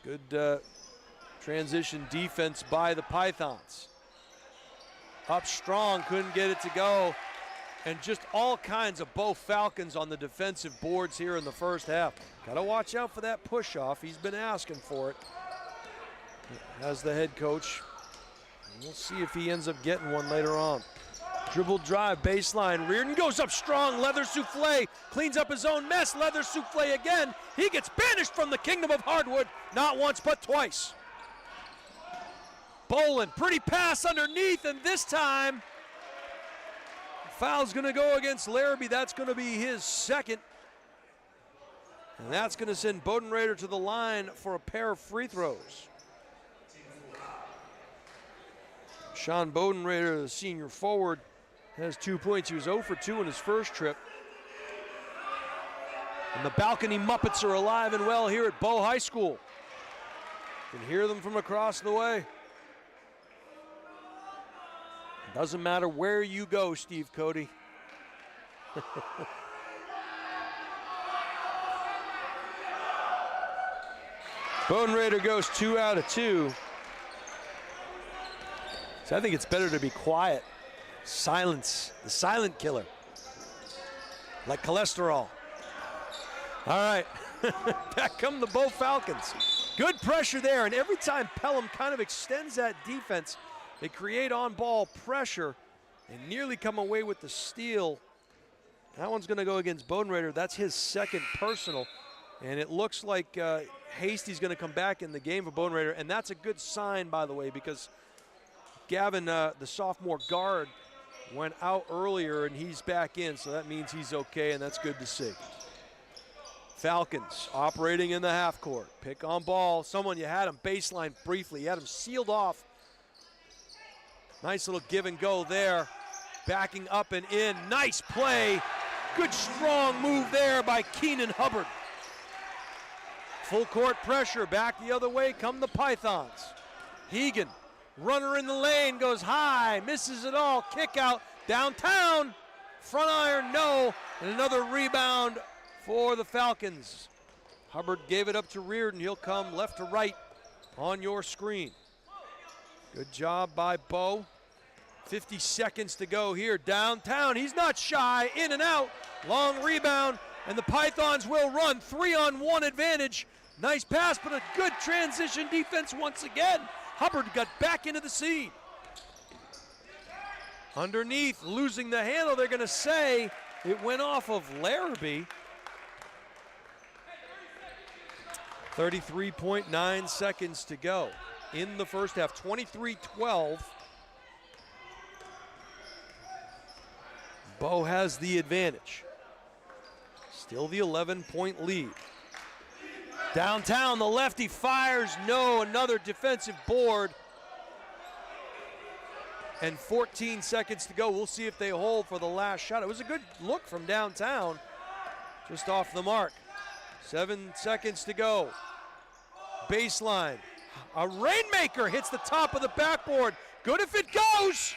Good transition defense by the Pythons. Up strong, couldn't get it to go. And just all kinds of Bow Falcons on the defensive boards here in the first half. Gotta watch out for that push off. He's been asking for it as the head coach. We'll see if he ends up getting one later on. Dribble drive, baseline. Reardon goes up strong. Leather souffle cleans up his own mess. Leather souffle again. He gets banished from the kingdom of hardwood. Not once, but twice. Boland, pretty pass underneath, and this time foul's gonna go against Larrabee. That's gonna be his second. And that's gonna send Bodenrader to the line for a pair of free throws. Sean Bodenrader, the senior forward, has 2 points. He was 0 for 2 in his first trip. And the balcony Muppets are alive and well here at Bow High School. You can hear them from across the way. Doesn't matter where you go, Steve Cody. Bodenrader goes 2 out of 2. So I think it's better to be quiet. Silence, the silent killer. Like cholesterol. All right, back come the Bow Falcons. Good pressure there, and every time Pelham kind of extends that defense, they create on-ball pressure and nearly come away with the steal. That one's gonna go against Bodenrader. That's his second personal. And it looks like Hasty's gonna come back in the game for Bodenrader. And that's a good sign, by the way, because Gavin, the sophomore guard, went out earlier and he's back in. So that means he's okay, and that's good to see. Falcons operating in the half court. Pick on ball. Someone, you had him baseline briefly. You had him sealed off. Nice little give and go there. Backing up and in. Nice play. Good strong move there by Keenan Hubbard. Full court pressure. Back the other way come the Pythons. Hegan, runner in the lane, goes high. Misses it all. Kick out. Downtown. Front iron, no. And another rebound for the Falcons. Hubbard gave it up to Reardon. He'll come left to right on your screen. Good job by Bow. 50 seconds to go here. Downtown, he's not shy, in and out. Long rebound, and the Pythons will run. 3-on-1 advantage. Nice pass, but a good transition defense once again. Hubbard got back into the scene. Underneath, losing the handle, they're gonna say it went off of Larrabee. 33.9 seconds to go in the first half, 23-12. Bow has the advantage. Still the 11-point lead. Downtown, the lefty fires, no, another defensive board. and 14 seconds to go. We'll see if they hold for the last shot. It was a good look from downtown, just off the mark. 7 seconds to go. Baseline. A rainmaker hits the top of the backboard. Good if it goes.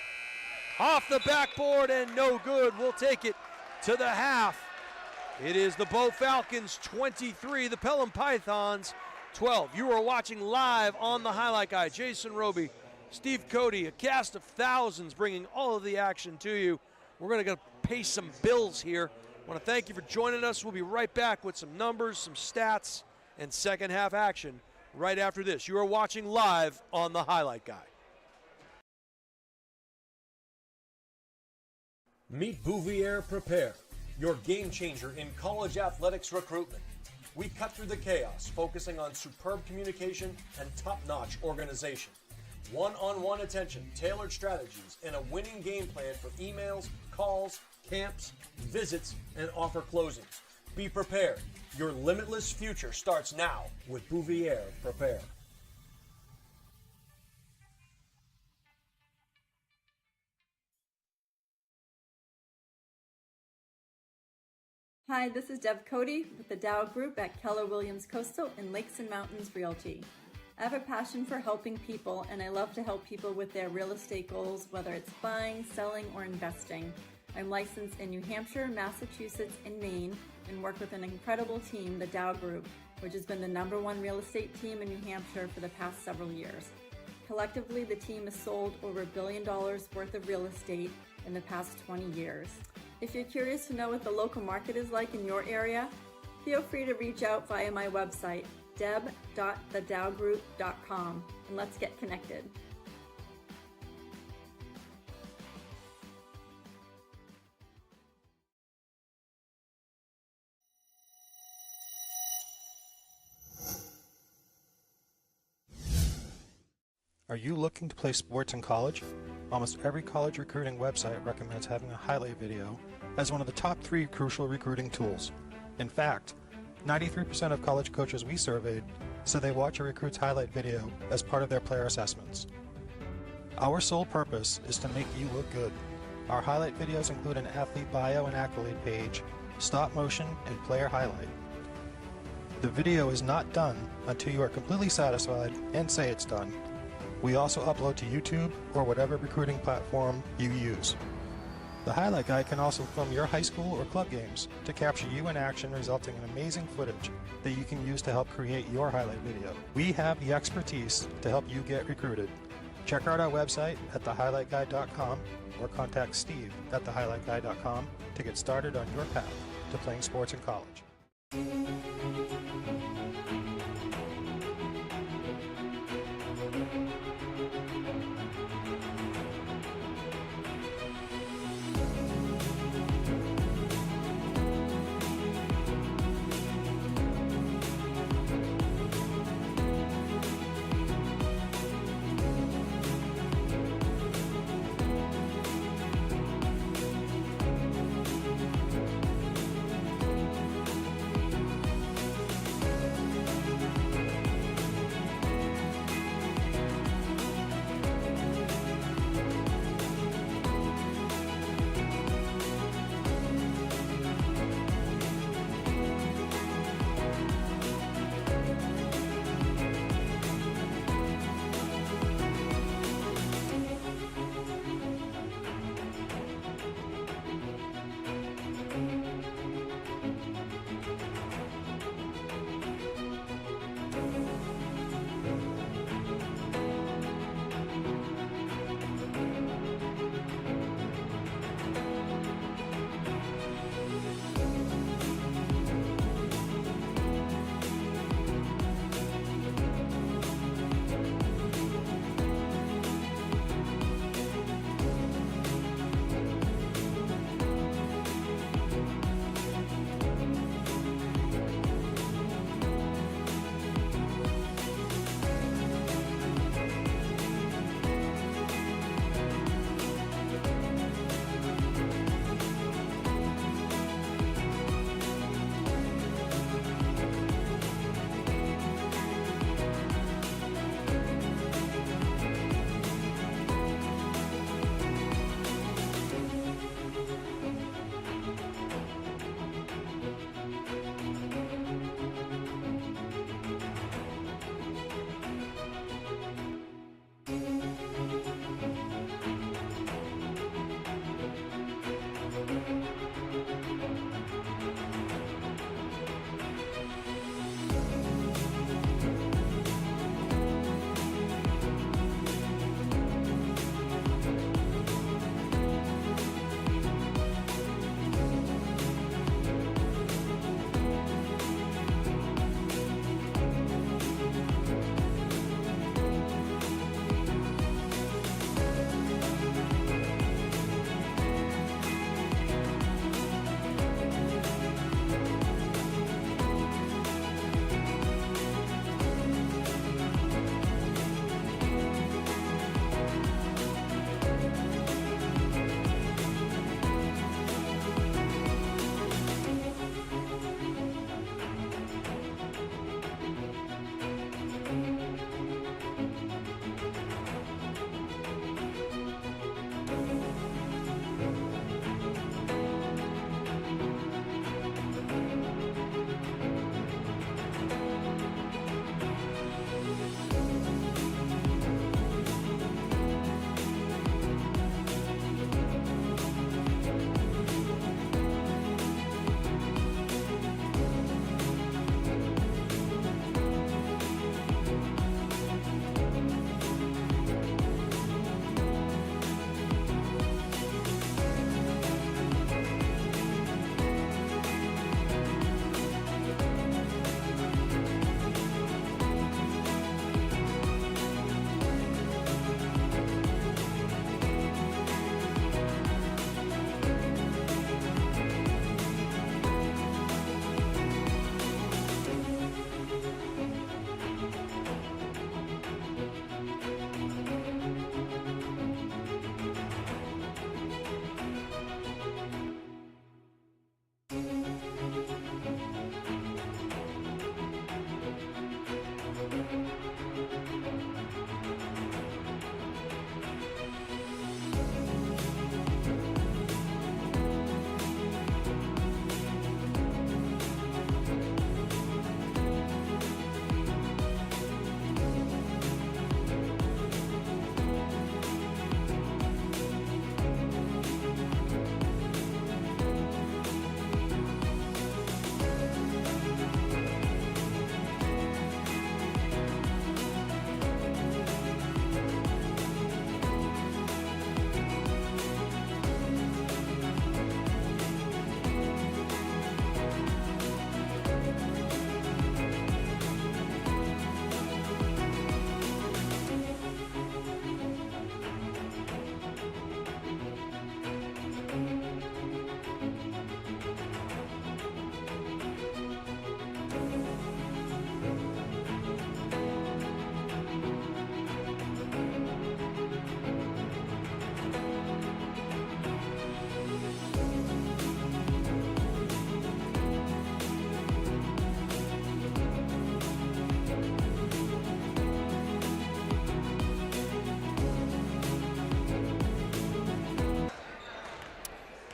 Off the backboard and no good. We'll take it to the half. It is the Bow Falcons 23, the Pelham Pythons 12. You are watching live on the Highlight Guy. Jason Roby, Steve Cody, a cast of thousands bringing all of the action to you. We're going to go pay some bills here. I want to thank you for joining us. We'll be right back with some numbers, some stats, and second half action right after this. You are watching live on the Highlight Guy. Meet Bouvier Prepare, your game changer in college athletics recruitment. We cut through the chaos, focusing on superb communication and top-notch organization. One-on-one attention, tailored strategies, and a winning game plan for emails, calls, camps, visits, and offer closings. Be prepared. Your limitless future starts now with Bouvier Prepare. Hi, this is Deb Cody with the Dow Group at Keller Williams Coastal and Lakes and Mountains Realty. I have a passion for helping people, and I love to help people with their real estate goals, whether it's buying, selling, or investing. I'm licensed in New Hampshire, Massachusetts, and Maine, and work with an incredible team, the Dow Group, which has been the #1 real estate team in New Hampshire for the past several years. Collectively, the team has sold over $1 billion worth of real estate in the past 20 years. If you're curious to know what the local market is like in your area, feel free to reach out via my website, deb.thedowgroup.com, and let's get connected. Are you looking to play sports in college? Almost every college recruiting website recommends having a highlight video as one of the top 3 crucial recruiting tools. In fact, 93% of college coaches we surveyed said they watch a recruit's highlight video as part of their player assessments. Our sole purpose is to make you look good. Our highlight videos include an athlete bio and accolade page, stop motion, and player highlight. The video is not done until you are completely satisfied and say it's done. We also upload to YouTube or whatever recruiting platform you use. The Highlight Guy can also film your high school or club games to capture you in action, resulting in amazing footage that you can use to help create your highlight video. We have the expertise to help you get recruited. Check out our website at thehighlightguy.com or contact Steve at thehighlightguy.com to get started on your path to playing sports in college.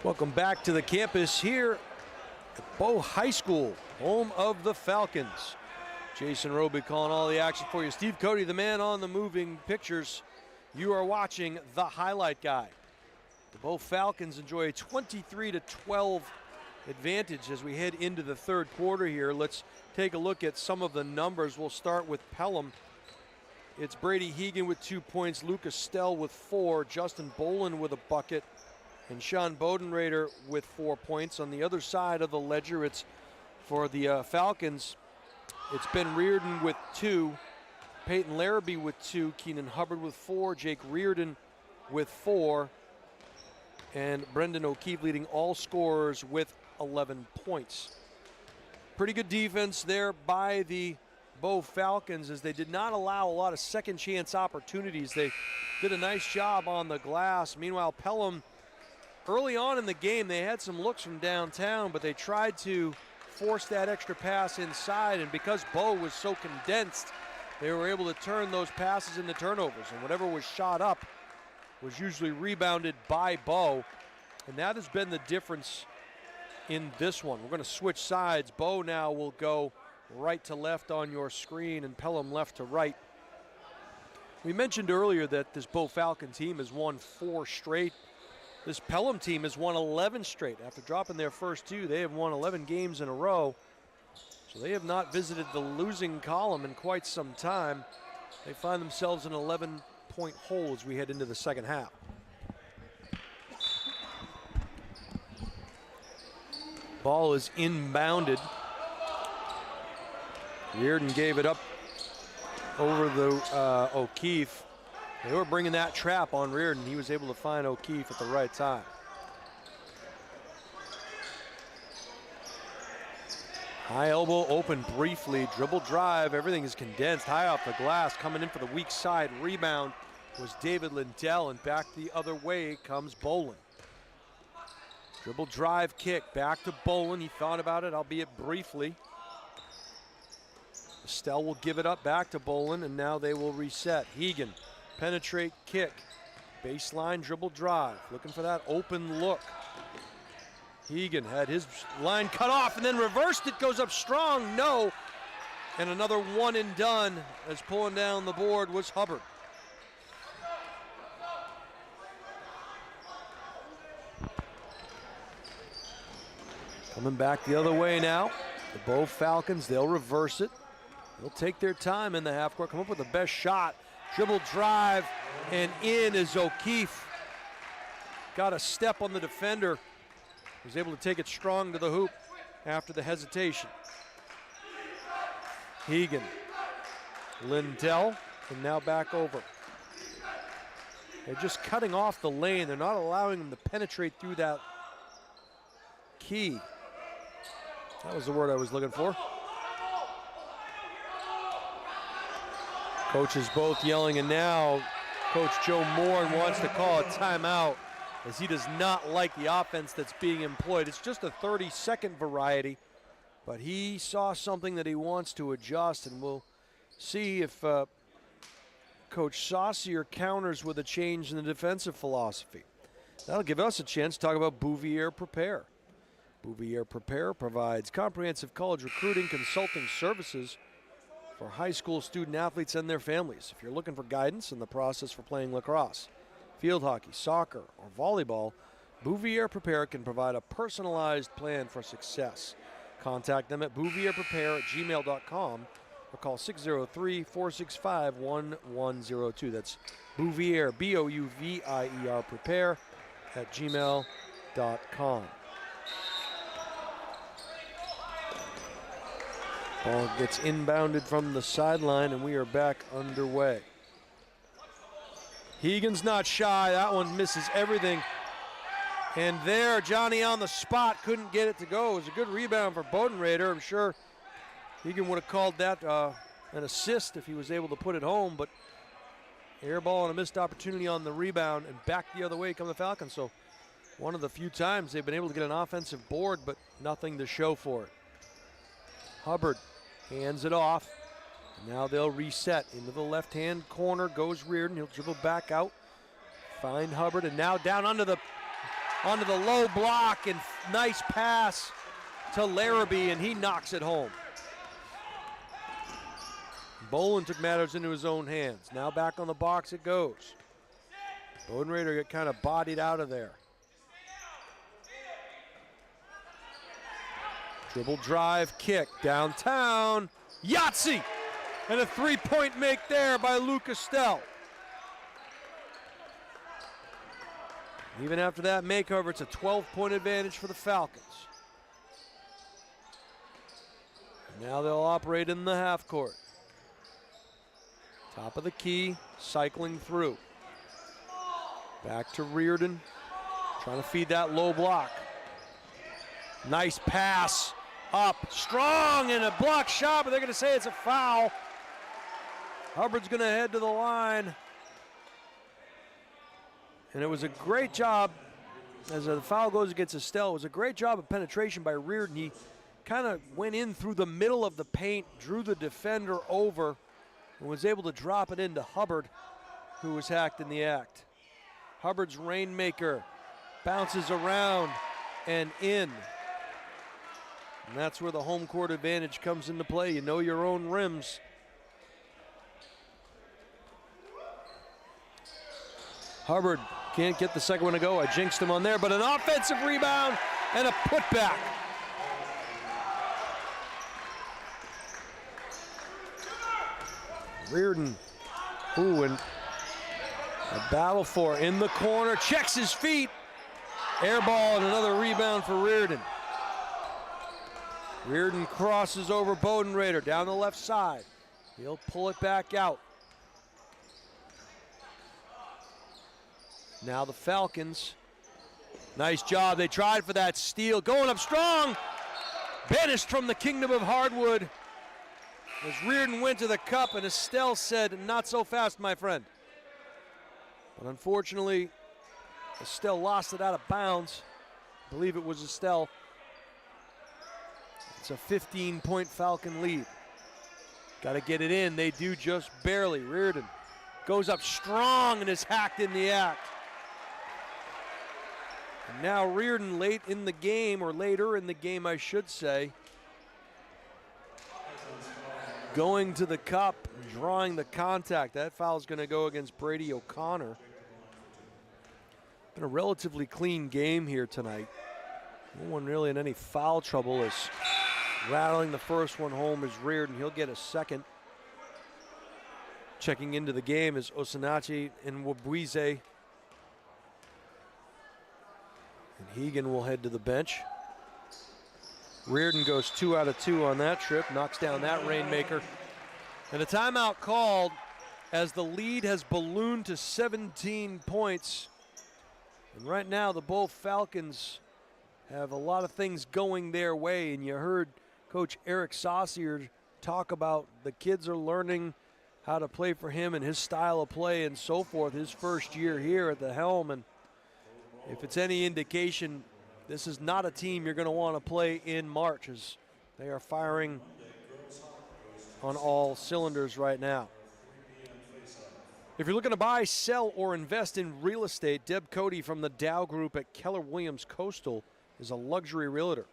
Welcome back to the campus here at Bow High School, home of the Falcons. Jason Roby calling all the action for you. Steve Cody, the man on the moving pictures. You are watching the highlight guy. The Bow Falcons enjoy a 23-12 advantage as we head into the third quarter here. Let's take a look at some of the numbers. We'll start with Pelham. It's Brady Hegan with 2 points, Lucas Stell with 4, Justin Boland with a bucket, and Sean Bodenrader with 4 points. On the other side of the ledger, it's for the Falcons. It's Ben Reardon with 2, Peyton Larrabee with 2, Keenan Hubbard with 4, Jake Reardon with 4, and Brendan O'Keefe leading all scorers with 11 points. Pretty good defense there by the Bow Falcons as they did not allow a lot of second chance opportunities. They did a nice job on the glass. Meanwhile, Pelham, early on in the game, they had some looks from downtown, but they tried to force that extra pass inside, and because Bow was so condensed, they were able to turn those passes into turnovers, and whatever was shot up was usually rebounded by Bow, and that has been the difference in this one. We're going to switch sides. Bow now will go right to left on your screen and Pelham left to right. We mentioned earlier that this Bow Falcon team has won 4 straight. This Pelham team has won 11 straight. After dropping their first 2, they have won 11 games in a row. So they have not visited the losing column in quite some time. They find themselves in an 11-point hole as we head into the second half. Ball is inbounded. Reardon gave it up over the O'Keefe. They were bringing that trap on Reardon. He was able to find O'Keefe at the right time. High elbow open briefly, dribble drive, everything is condensed, high off the glass. Coming in for the weak side rebound was David Lindell, and back the other way comes Boland. Dribble drive kick back to Boland. He thought about it, albeit briefly. Stell will give it up back to Boland, and now they will reset. Hegan, penetrate kick, baseline dribble drive, looking for that open look. Hegan had his line cut off and then reversed it, goes up strong, no. And another one and done as pulling down the board was Hubbard. Coming back the other way now, the Bow Falcons, they'll reverse it. They'll take their time in the half court, come up with the best shot. Dribble drive, and in is O'Keefe. Got a step on the defender. Was able to take it strong to the hoop after the hesitation. Hegan, Lindell, and now back over. They're just cutting off the lane. They're not allowing them to penetrate through that key. That was the word I was looking for. Coaches both yelling, and now Coach Joe Moore wants to call a timeout as he does not like the offense that's being employed. It's just a 30-second variety, but he saw something that he wants to adjust, and we'll see if Coach Saucier counters with a change in the defensive philosophy. That'll give us a chance to talk about Bouvier Prepare. Bouvier Prepare provides comprehensive college recruiting consulting services for high school student athletes and their families. If you're looking for guidance in the process for playing lacrosse, field hockey, soccer, or volleyball, Bouvier Prepare can provide a personalized plan for success. Contact them at bouvierprepare@gmail.com or call 603-465-1102. That's Bouvier, B-O-U-V-I-E-R, prepare @gmail.com. Ball gets inbounded from the sideline, and we are back underway. Hegan's not shy. That one misses everything. And there, Johnny on the spot, couldn't get it to go. It was a good rebound for Bodenrader. I'm sure Hegan would have called that an assist if he was able to put it home, but air ball and a missed opportunity on the rebound, and back the other way come the Falcons. So one of the few times they've been able to get an offensive board, but nothing to show for it. Hubbard hands it off. Now they'll reset. Into the left-hand corner goes Reardon. He'll dribble back out. Find Hubbard, and now down under the onto the low block, and nice pass to Larrabee, and he knocks it home. Bolin took matters into his own hands. Now back on the box it goes. Bowden Raider get kind of bodied out of there. Dribble drive, kick, downtown, Yahtzee! And a three-point make there by Luke Estelle. Even after that makeover, it's a 12-point advantage for the Falcons. Now they'll operate in the half court. Top of the key, cycling through. Back to Reardon, trying to feed that low block. Nice pass, up, strong, and a block shot, but they're gonna say it's a foul. Hubbard's gonna head to the line. And it was a great job, as the foul goes against Estelle, it was a great job of penetration by Reardon. He kind of went in through the middle of the paint, drew the defender over, and was able to drop it into Hubbard, who was hacked in the act. Hubbard's rainmaker bounces around and in. And that's where the home court advantage comes into play. You know your own rims. Hubbard can't get the second one to go. I jinxed him on there, but an offensive rebound and a putback. Reardon, and a battle for in the corner, checks his feet. Air ball and another rebound for Reardon. Reardon crosses over Bowden Raider down the left side. He'll pull it back out. Now the Falcons, nice job. They tried for that steal, going up strong. Banished from the kingdom of hardwood. As Reardon went to the cup and Estelle said, not so fast, my friend. But unfortunately, Estelle lost it out of bounds. I believe it was Estelle. It's a 15-point Falcon lead. Got to get it in. They do just barely. Reardon goes up strong and is hacked in the act. And now Reardon late in the game, or later in the game, I should say, going to the cup, drawing the contact. That foul is going to go against Brady O'Connor. Been a relatively clean game here tonight. No one really in any foul trouble. Is rattling the first one home is Reardon. He'll get a second. Checking into the game is Osinachi and Wabuize. And Hegan will head to the bench. Reardon goes 2 out of 2 on that trip, knocks down that rainmaker. And a timeout called as the lead has ballooned to 17 points. And right now the Bow Falcons have a lot of things going their way, and you heard Coach Eric Saucier talk about the kids are learning how to play for him and his style of play and so forth, his first year here at the helm. And if it's any indication, this is not a team you're going to want to play in March, as they are firing on all cylinders right now. If you're looking to buy, sell, or invest in real estate, Deb Cody from the Dow Group at Keller Williams Coastal is a luxury realtor.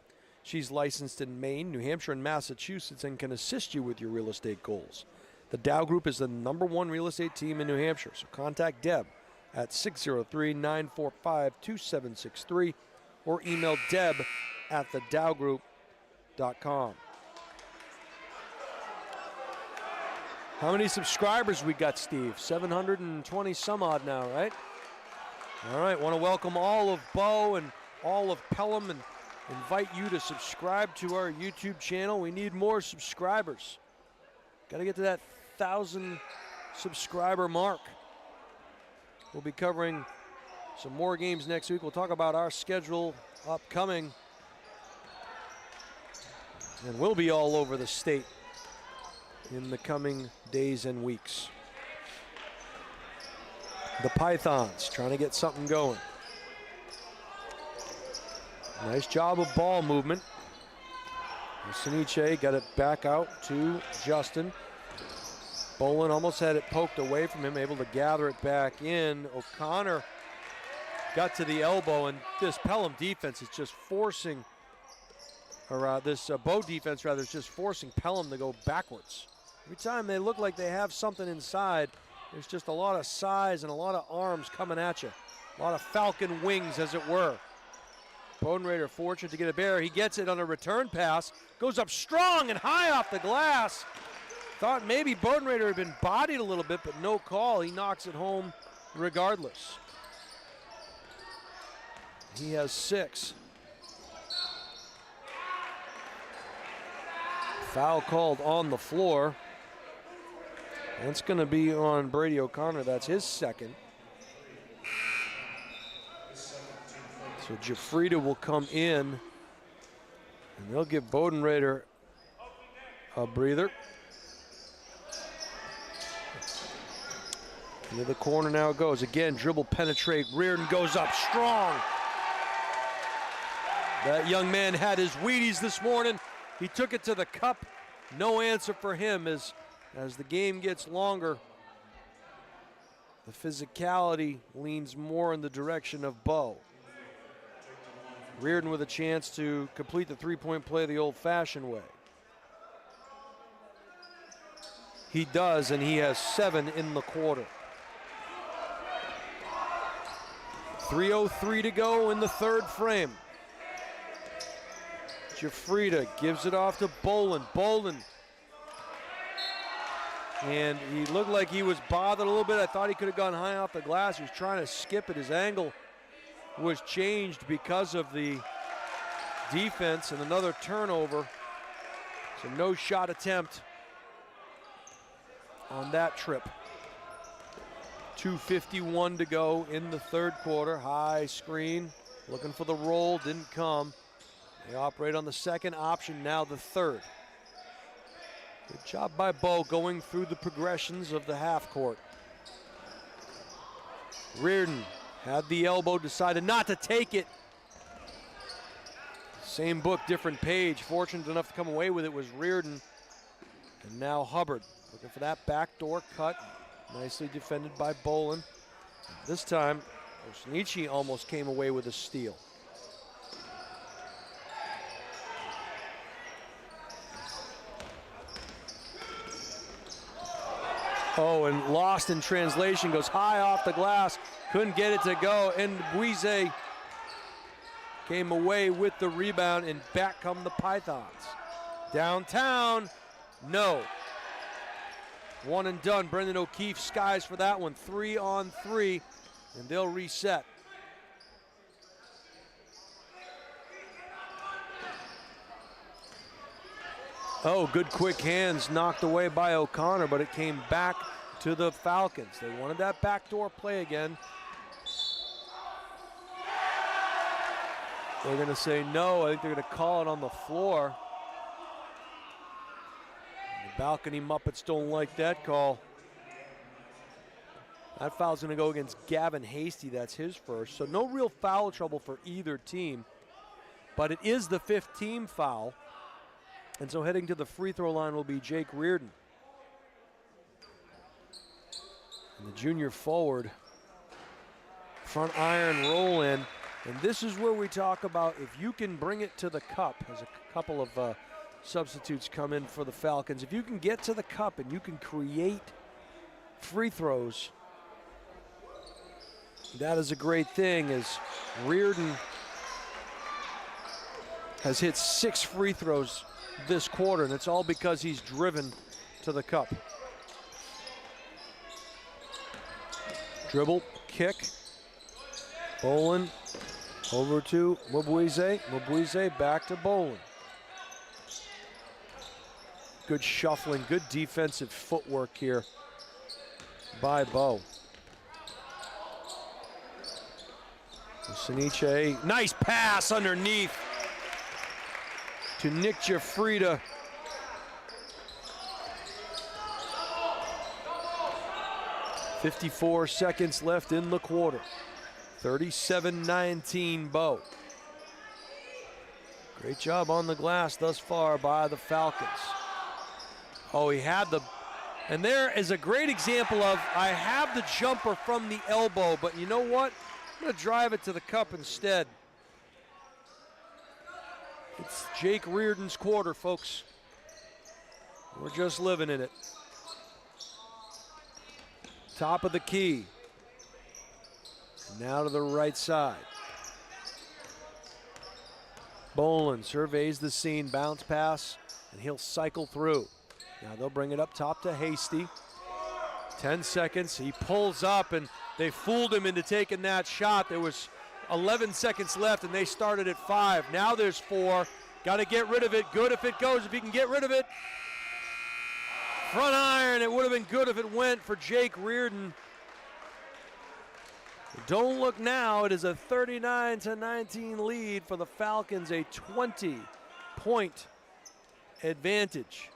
She's licensed in Maine, New Hampshire, and Massachusetts and can assist you with your real estate goals. The Dow Group is the #1 real estate team in New Hampshire, so contact Deb at 603-945-2763 or email Deb at thedowgroup.com. How many subscribers we got, Steve? 720 some odd now, right? All right, want to welcome all of Bow and all of Pelham and invite you to subscribe to our YouTube channel. We need more subscribers. Got to get to that 1,000 subscriber mark. We'll be covering some more games next week. We'll talk about our schedule upcoming. And we'll be all over the state in the coming days and weeks. The Pythons trying to get something going. Nice job of ball movement. Siniche got it back out to Justin. Bolin almost had it poked away from him, able to gather it back in. O'Connor got to the elbow, and this Pelham defense is just forcing, or this Bow defense rather, is just forcing Pelham to go backwards. Every time they look like they have something inside, there's just a lot of size and a lot of arms coming at you. A lot of Falcon wings, as it were. Bodenrader fortunate to get a bear. He gets it on a return pass. Goes up strong and high off the glass. Thought maybe Bodenrader had been bodied a little bit, but no call. He knocks it home regardless. He has 6. Foul called on the floor. That's going to be on Brady O'Connor. That's his second. So Jafrida will come in, and they'll give Bodenrader a breather. Into the corner now it goes. Again, dribble, penetrate. Reardon goes up strong. That young man had his Wheaties this morning. He took it to the cup. No answer for him as the game gets longer. The physicality leans more in the direction of Bow. Reardon with a chance to complete the three-point play the old-fashioned way. He does, and he has 7 in the quarter. 3:03 to go in the third frame. Jafrida gives it off to Boland. Boland. And he looked like he was bothered a little bit. I thought he could have gone high off the glass. He was trying to skip it. His angle was changed because of the defense, and another turnover. So no shot attempt on that trip. 2:51 to go in the third quarter. High screen, looking for the roll, didn't come. They operate on the second option, now the third. Good job by Bow going through the progressions of the half court. Reardon had the elbow, decided not to take it. Same book, different page. Fortunate enough to come away with it was Reardon. And now Hubbard looking for that backdoor cut. Nicely defended by Boland. This time, Osnichi almost came away with a steal. Oh, and lost in translation, goes high off the glass, couldn't get it to go, and Buise came away with the rebound, and back come the Pythons. Downtown, no. One and done. Brendan O'Keefe skies for that one. 3-on-3, and they'll reset. Oh, good quick hands knocked away by O'Connor, but it came back to the Falcons. They wanted that backdoor play again. They're going to say no. I think they're going to call it on the floor. The balcony Muppets don't like that call. That foul's going to go against Gavin Hasty. That's his first. So no real foul trouble for either team, but it is the 5th team foul. And so heading to the free throw line will be Jake Reardon. And the junior forward, front iron roll in. And this is where we talk about if you can bring it to the cup, as a couple of substitutes come in for the Falcons. If you can get to the cup and you can create free throws, that is a great thing, as Reardon has hit 6 free throws this quarter, and it's all because he's driven to the cup. Dribble, kick. Boland over to Mabwize. Mabwize back to Boland. Good shuffling, good defensive footwork here by Bow. Siniche, nice pass underneath to Nick Jafrida. .54 seconds left in the quarter. 37-19 Bow. Great job on the glass thus far by the Falcons. Oh, he had the, and there is a great example of, I have the jumper from the elbow, but you know what? I'm going to drive it to the cup instead. It's Jake Reardon's quarter, folks. We're just living in it. Top of the key. Now to the right side. Bolin surveys the scene, bounce pass, and he'll cycle through. Now they'll bring it up top to Hasty. 10 seconds, he pulls up, and they fooled him into taking that shot. There was 11 seconds left, and they started at 5. Now there's 4. Got to get rid of it. Good if it goes, if he can get rid of it. Front iron, it would have been good if it went for Jake Reardon. Don't look now, it is a 39-19 lead for the Falcons, a 20-point advantage.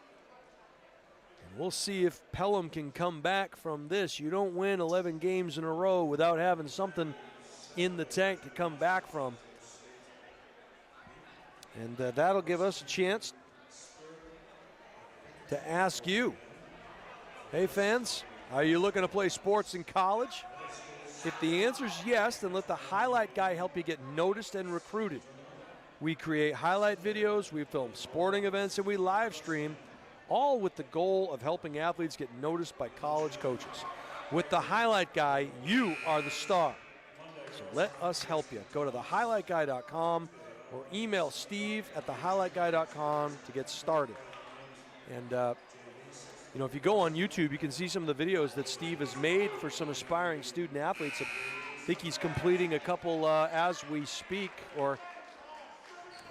And we'll see if Pelham can come back from this. You don't win 11 games in a row without having something in the tank to come back from. And that'll give us a chance to ask you, hey fans, are you looking to play sports in college? If the answer is yes, then let the highlight guy help you get noticed and recruited. We create highlight videos, we film sporting events, and we live stream, all with the goal of helping athletes get noticed by college coaches. With the highlight guy, you are the star. So let us help you. Go to thehighlightguy.com or email steve@thehighlightguy.com to get started. And you know, if you go on YouTube, you can see some of the videos that Steve has made for some aspiring student athletes. I think he's completing a couple as we speak, or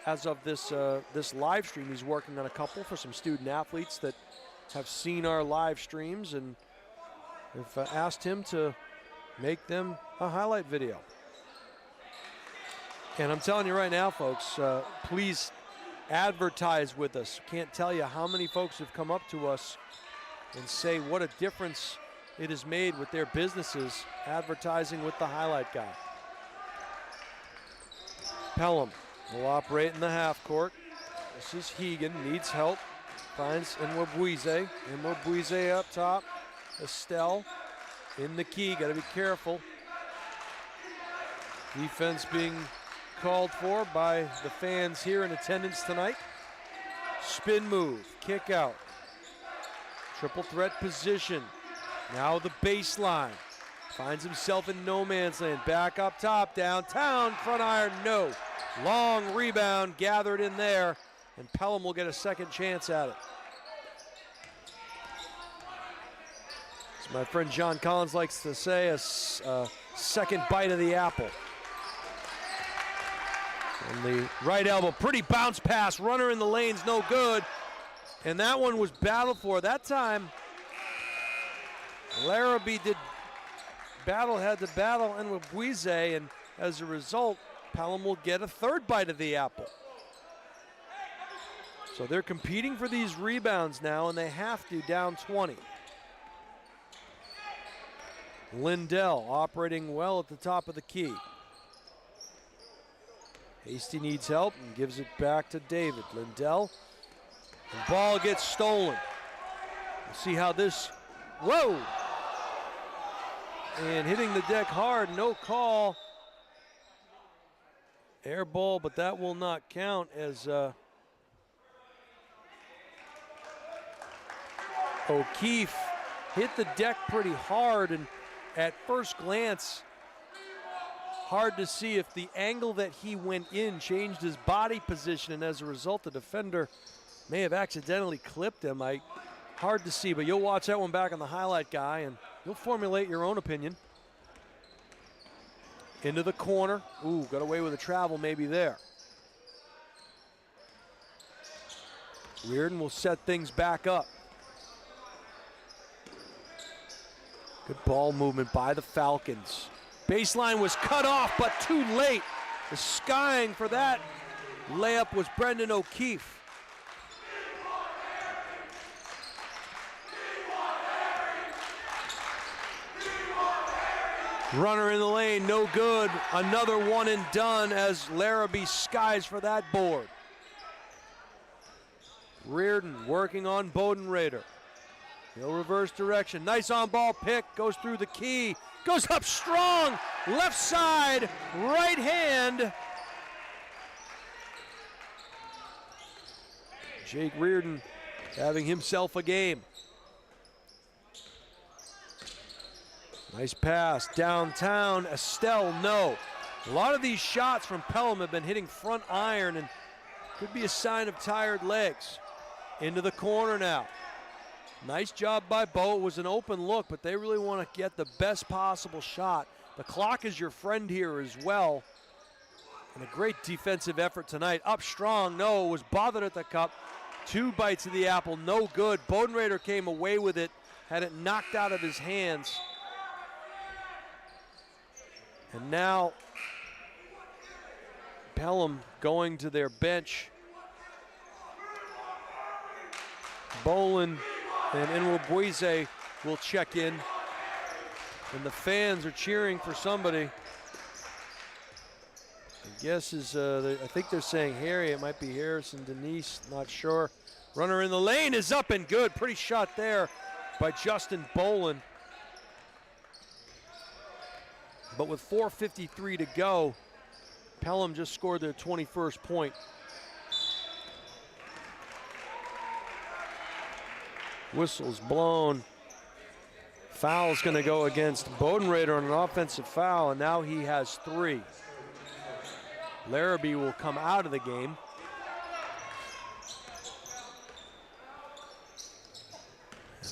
as of this this live stream, he's working on a couple for some student athletes that have seen our live streams and have asked him to make them a highlight video. And I'm telling you right now, folks, please advertise with us. Can't tell you how many folks have come up to us and say what a difference it has made with their businesses advertising with the highlight guy. Pelham will operate in the half court. This is Hegan, needs help. Finds Nwabwize. Nwabwize up top. Estelle in the key, gotta be careful. Defense being called for by the fans here in attendance tonight. Spin move, kick out. Triple threat position. Now the baseline. Finds himself in no man's land. Back up top, downtown, front iron, no. Long rebound gathered in there, and Pelham will get a second chance at it. As my friend John Collins likes to say, a second bite of the apple. On the right elbow, pretty bounce pass, runner in the lane's no good. And that one was battled for. That time, Larrabee had to battle Nwabwize, and as a result, Pelham will get a third bite of the apple. So they're competing for these rebounds now, and they have to, down 20. Lindell operating well at the top of the key. Hasty needs help and gives it back to David. Lindell. The ball gets stolen. We'll see how this, whoa! And hitting the deck hard, no call. Air ball, but that will not count as O'Keefe hit the deck pretty hard, and at first glance, hard to see if the angle that he went in changed his body position, and as a result, the defender may have accidentally clipped him. Hard to see, but you'll watch that one back on the highlight guy, and you'll formulate your own opinion. Into the corner. Ooh, got away with a travel maybe there. Reardon will set things back up. Good ball movement by the Falcons. Baseline was cut off, but too late. The skying for that layup was Brendan O'Keefe. Runner in the lane, no good. Another one and done as Larrabee skies for that board. Reardon working on Bowden Raider. He'll reverse direction. Nice on-ball pick. Goes through the key. Goes up strong. Left side. Right hand. Jake Reardon having himself a game. Nice pass. Downtown. Estelle, no. A lot of these shots from Pelham have been hitting front iron and could be a sign of tired legs. Into the corner now. Nice job by Bow. It was an open look, but they really want to get the best possible shot. The clock is your friend here as well. And a great defensive effort tonight. Up strong, no, was bothered at the cup. 2 bites of the apple, no good. Bodenrader came away with it, had it knocked out of his hands. And now Pelham going to their bench. Bolin and Nwabweze will check in. And the fans are cheering for somebody. I guess I think they're saying Harry. It might be Harrison Denise, not sure. Runner in the lane is up and good. Pretty shot there by Justin Bolin. But with 4:53 to go, Pelham just scored their 21st point. Whistle's blown. Foul's going to go against Bodenrader on an offensive foul, and now he has 3. Larrabee will come out of the game.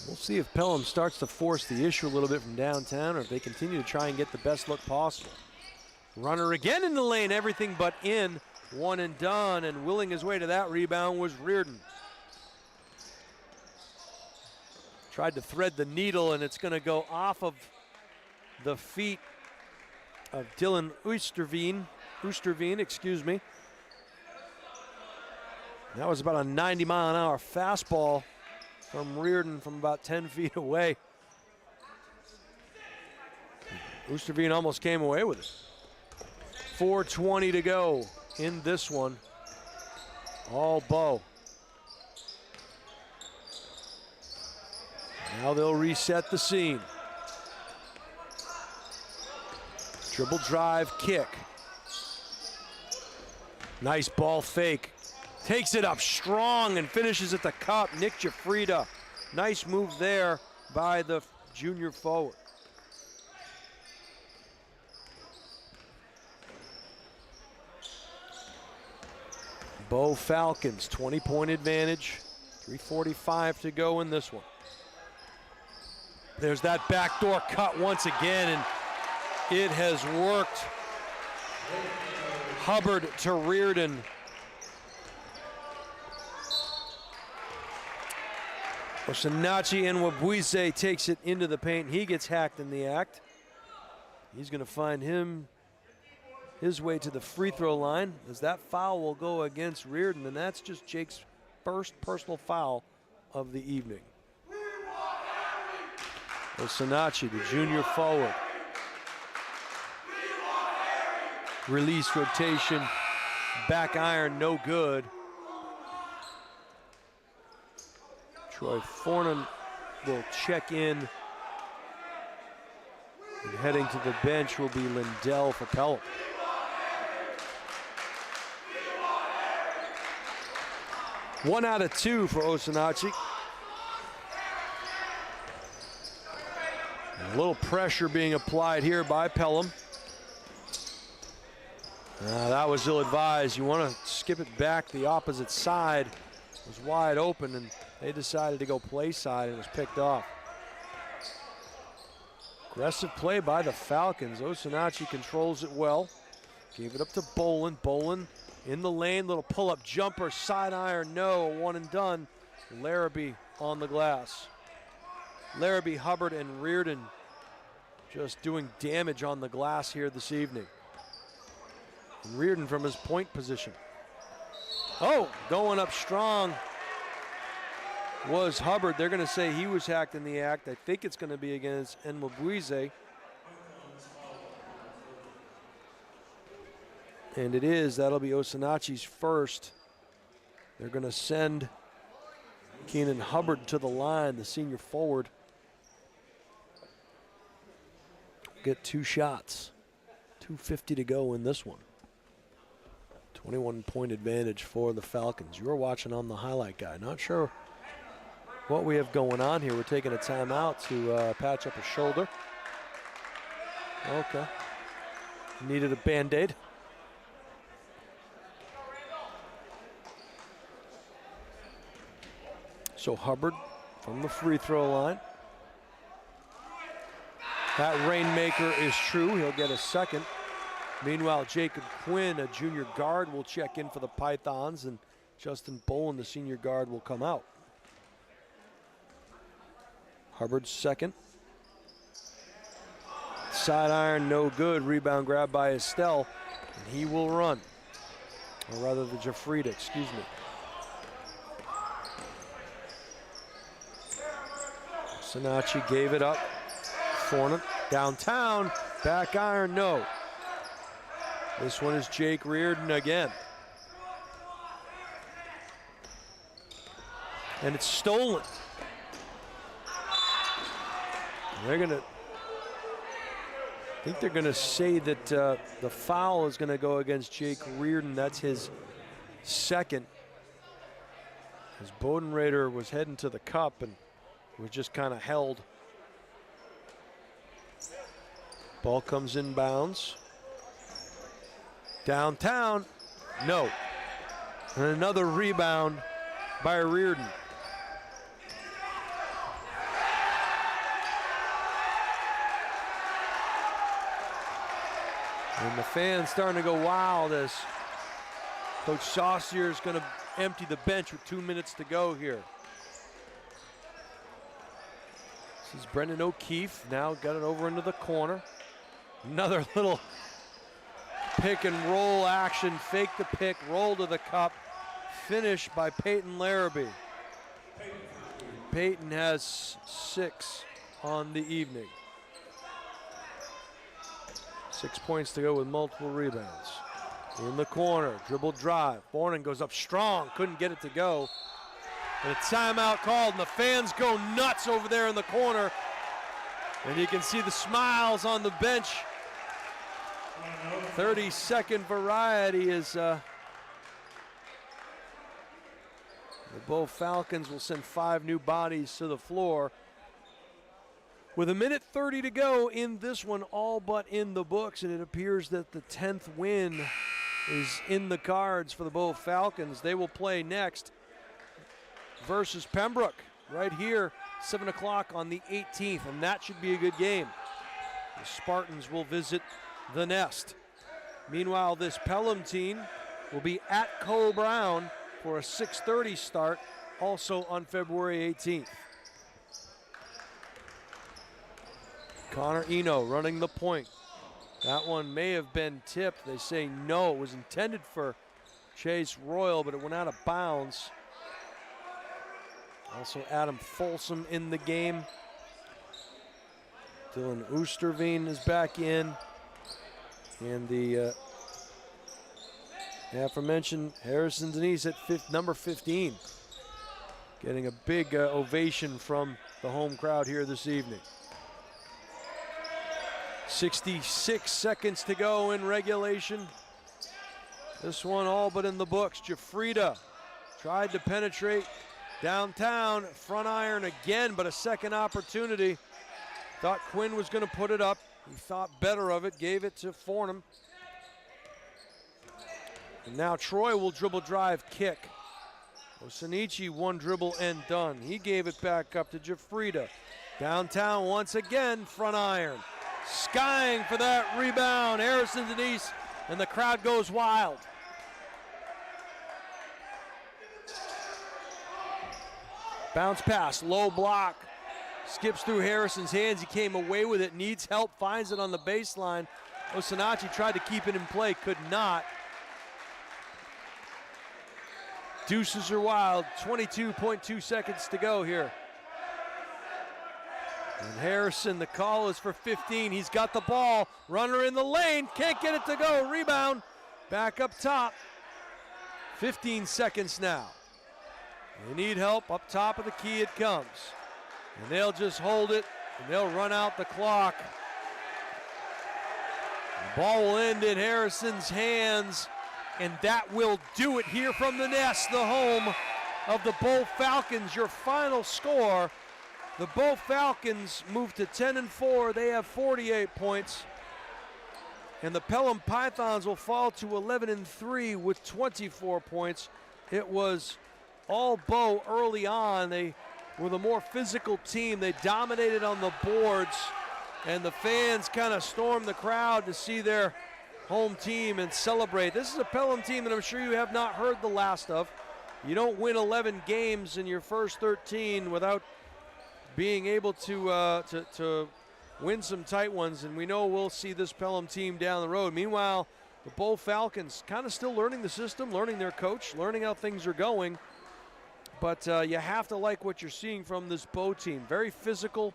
We'll see if Pelham starts to force the issue a little bit from downtown or if they continue to try and get the best look possible. Runner again in the lane, everything but in. One and done, and willing his way to that rebound was Reardon. Tried to thread the needle, and it's going to go off of the feet of Dylan Oosterveen, excuse me. That was about a 90-mile-an-hour fastball from Reardon from about 10 feet away. Oosterveen almost came away with it. 4:20 to go in this one. All Bow. Now they'll reset the scene. Dribble drive kick. Nice ball fake. Takes it up strong and finishes at the cup. Nick Jafrida. Nice move there by the junior forward. Bow Falcons, 20-point advantage. 3:45 to go in this one. There's that backdoor cut once again, and it has worked. Hubbard to Reardon. Osinachi Nwabweze takes it into the paint. He gets hacked in the act. He's going to find his way to the free throw line, as that foul will go against Reardon, and that's just Jake's first personal foul of the evening. Osinachi, the junior forward. Release rotation, back iron, no good. Troy Fornan will check in. And heading to the bench will be Lindell for Pelham. One out of 2 for Osinachi. A little pressure being applied here by Pelham. That was ill-advised. You want to skip it back the opposite side. It was wide open, and they decided to go play side, and it was picked off. Aggressive play by the Falcons. Osinachi controls it well. Gave it up to Bolin. Bolin in the lane, little pull-up jumper, side iron, no, one and done. Larrabee on the glass. Larrabee, Hubbard, and Reardon just doing damage on the glass here this evening. And Reardon from his point position. Oh, going up strong was Hubbard. They're going to say he was hacked in the act. I think it's going to be against Nwabweze. And it is. That'll be Osinachi's first. They're going to send Keenan Hubbard to the line, the senior forward. Get 2 shots. 2:50 to go in this one. 21-point advantage for the Falcons. You're watching on the highlight guy. Not sure what we have going on here. We're taking a timeout to patch up a shoulder. Okay. Needed a Band-Aid. So Hubbard from the free throw line. That rainmaker is true. He'll get a second. Meanwhile, Jacob Quinn, a junior guard, will check in for the Pythons, and Justin Bowen, the senior guard, will come out. Hubbard's second. Side iron, no good. Rebound grab by Estelle, and he will run. Or rather, the Jafrida, excuse me. Sinacci gave it up. Fornum downtown, back iron, no. This one is Jake Reardon again. And it's stolen. They're gonna, I think they're gonna say that the foul is gonna go against Jake Reardon. That's his second. As Bodenrader was heading to the cup and was just kind of held. Ball comes in bounds. Downtown, no. And another rebound by Reardon. And the fans starting to go wild as Coach Saucier is going to empty the bench with 2 minutes to go here. This is Brendan O'Keefe, now got it over into the corner. Another little pick and roll action, fake the pick, roll to the cup, finish by Peyton Larrabee. Peyton has 6 on the evening. 6 points to go with multiple rebounds. In the corner, dribble drive. Fornan goes up strong, couldn't get it to go. And a timeout called, and the fans go nuts over there in the corner. And you can see the smiles on the bench. 30-second variety is the Bow Falcons will send 5 new bodies to the floor. With 1:30 to go in this one, all but in the books, and it appears that the 10th win is in the cards for the Bow Falcons. They will play next versus Pembroke right here, 7 o'clock on the 18th, and that should be a good game. The Spartans will visit the Nest. Meanwhile, this Pelham team will be at Cole Brown for a 6:30 start, also on February 18th. Connor Eno running the point. That one may have been tipped. They say no, it was intended for Chase Royal, but it went out of bounds. Also Adam Folsom in the game. Dylan Oosterveen is back in. And the aforementioned Harrison Denise at number 15. Getting a big ovation from the home crowd here this evening. 66 seconds to go in regulation. This one all but in the books. Jafrida tried to penetrate downtown, front iron again, but a second opportunity. Thought Quinn was going to put it up. He thought better of it, gave it to Fornham. And now Troy will dribble drive kick. Osanichi one dribble and done. He gave it back up to Jafrida. Downtown once again, front iron. Skying for that rebound, Harrison Denise, and the crowd goes wild. Bounce pass, low block. Skips through Harrison's hands, he came away with it, needs help, finds it on the baseline. Osanachi tried to keep it in play, could not. Deuces are wild, 22.2 seconds to go here. And Harrison, the call is for 15. He's got the ball. Runner in the lane. Can't get it to go. Rebound. Back up top. 15 seconds now. They need help. Up top of the key it comes. And they'll just hold it, and they'll run out the clock. The ball will end in Harrison's hands, and that will do it here from the nest, the home of the Bow Falcons. Your final score, the Bow Falcons move to 10-4. They have 48 points. And the Pelham Pythons will fall to 11-3 with 24 points. It was all Bow early on. They were the more physical team. They dominated on the boards, and the fans kind of stormed the crowd to see their home team and celebrate. This is a Pelham team that I'm sure you have not heard the last of. You don't win 11 games in your first 13 without being able to win some tight ones, and we know we'll see this Pelham team down the road. Meanwhile, the Bow Falcons kind of still learning the system, learning their coach, learning how things are going. But you have to like what you're seeing from this Bow team. Very physical,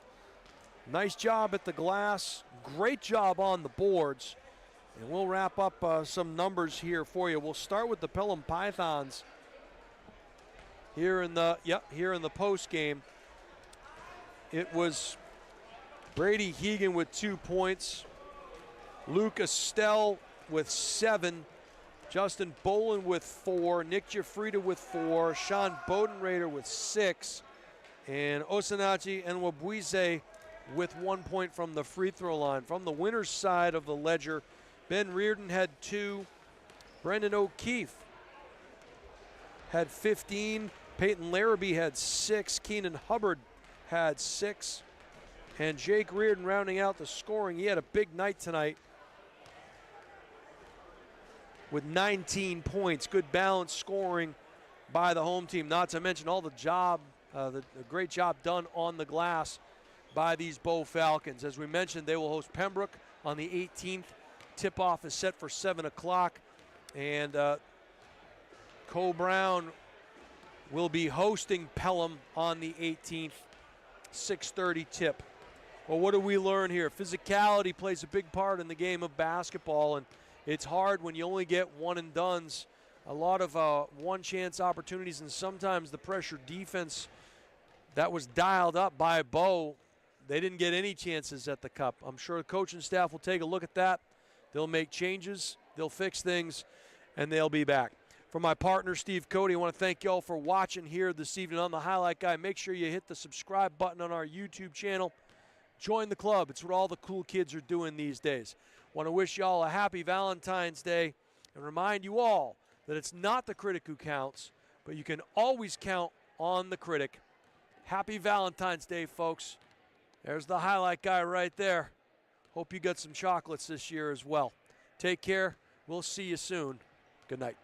nice job at the glass, great job on the boards. And we'll wrap up some numbers here for you. We'll start with the Pelham Pythons here in the post game. It was Brady Hegan with 2 points, Luke Estelle with 7, Justin Boland with 4, Nick Jafrida with 4, Sean Bodenrader with 6, and Osanachi and Wabuize with 1 point from the free throw line. From the winner's side of the ledger, Ben Reardon had 2, Brendan O'Keefe had 15, Peyton Larrabee had 6, Keenan Hubbard had 6, and Jake Reardon rounding out the scoring. He had a big night tonight with 19 points. Good balanced scoring by the home team, not to mention all the great job done on the glass by these Bow Falcons. As we mentioned, they will host Pembroke on the 18th. Tip-off is set for 7 o'clock, and Co-Brown will be hosting Pelham on the 18th, 6:30 tip. Well, what do we learn here? Physicality plays a big part in the game of basketball, and it's hard when you only get one and dones. A lot of one-chance opportunities, and sometimes the pressure defense that was dialed up by Bow, they didn't get any chances at the cup. I'm sure the coaching staff will take a look at that. They'll make changes, they'll fix things, and they'll be back. For my partner, Steve Cody, I want to thank you all for watching here this evening on The Highlight Guy. Make sure you hit the subscribe button on our YouTube channel. Join the club. It's what all the cool kids are doing these days. Want to wish you all a happy Valentine's Day and remind you all that it's not the critic who counts, but you can always count on the critic. Happy Valentine's Day, folks. There's the Highlight Guy right there. Hope you got some chocolates this year as well. Take care. We'll see you soon. Good night.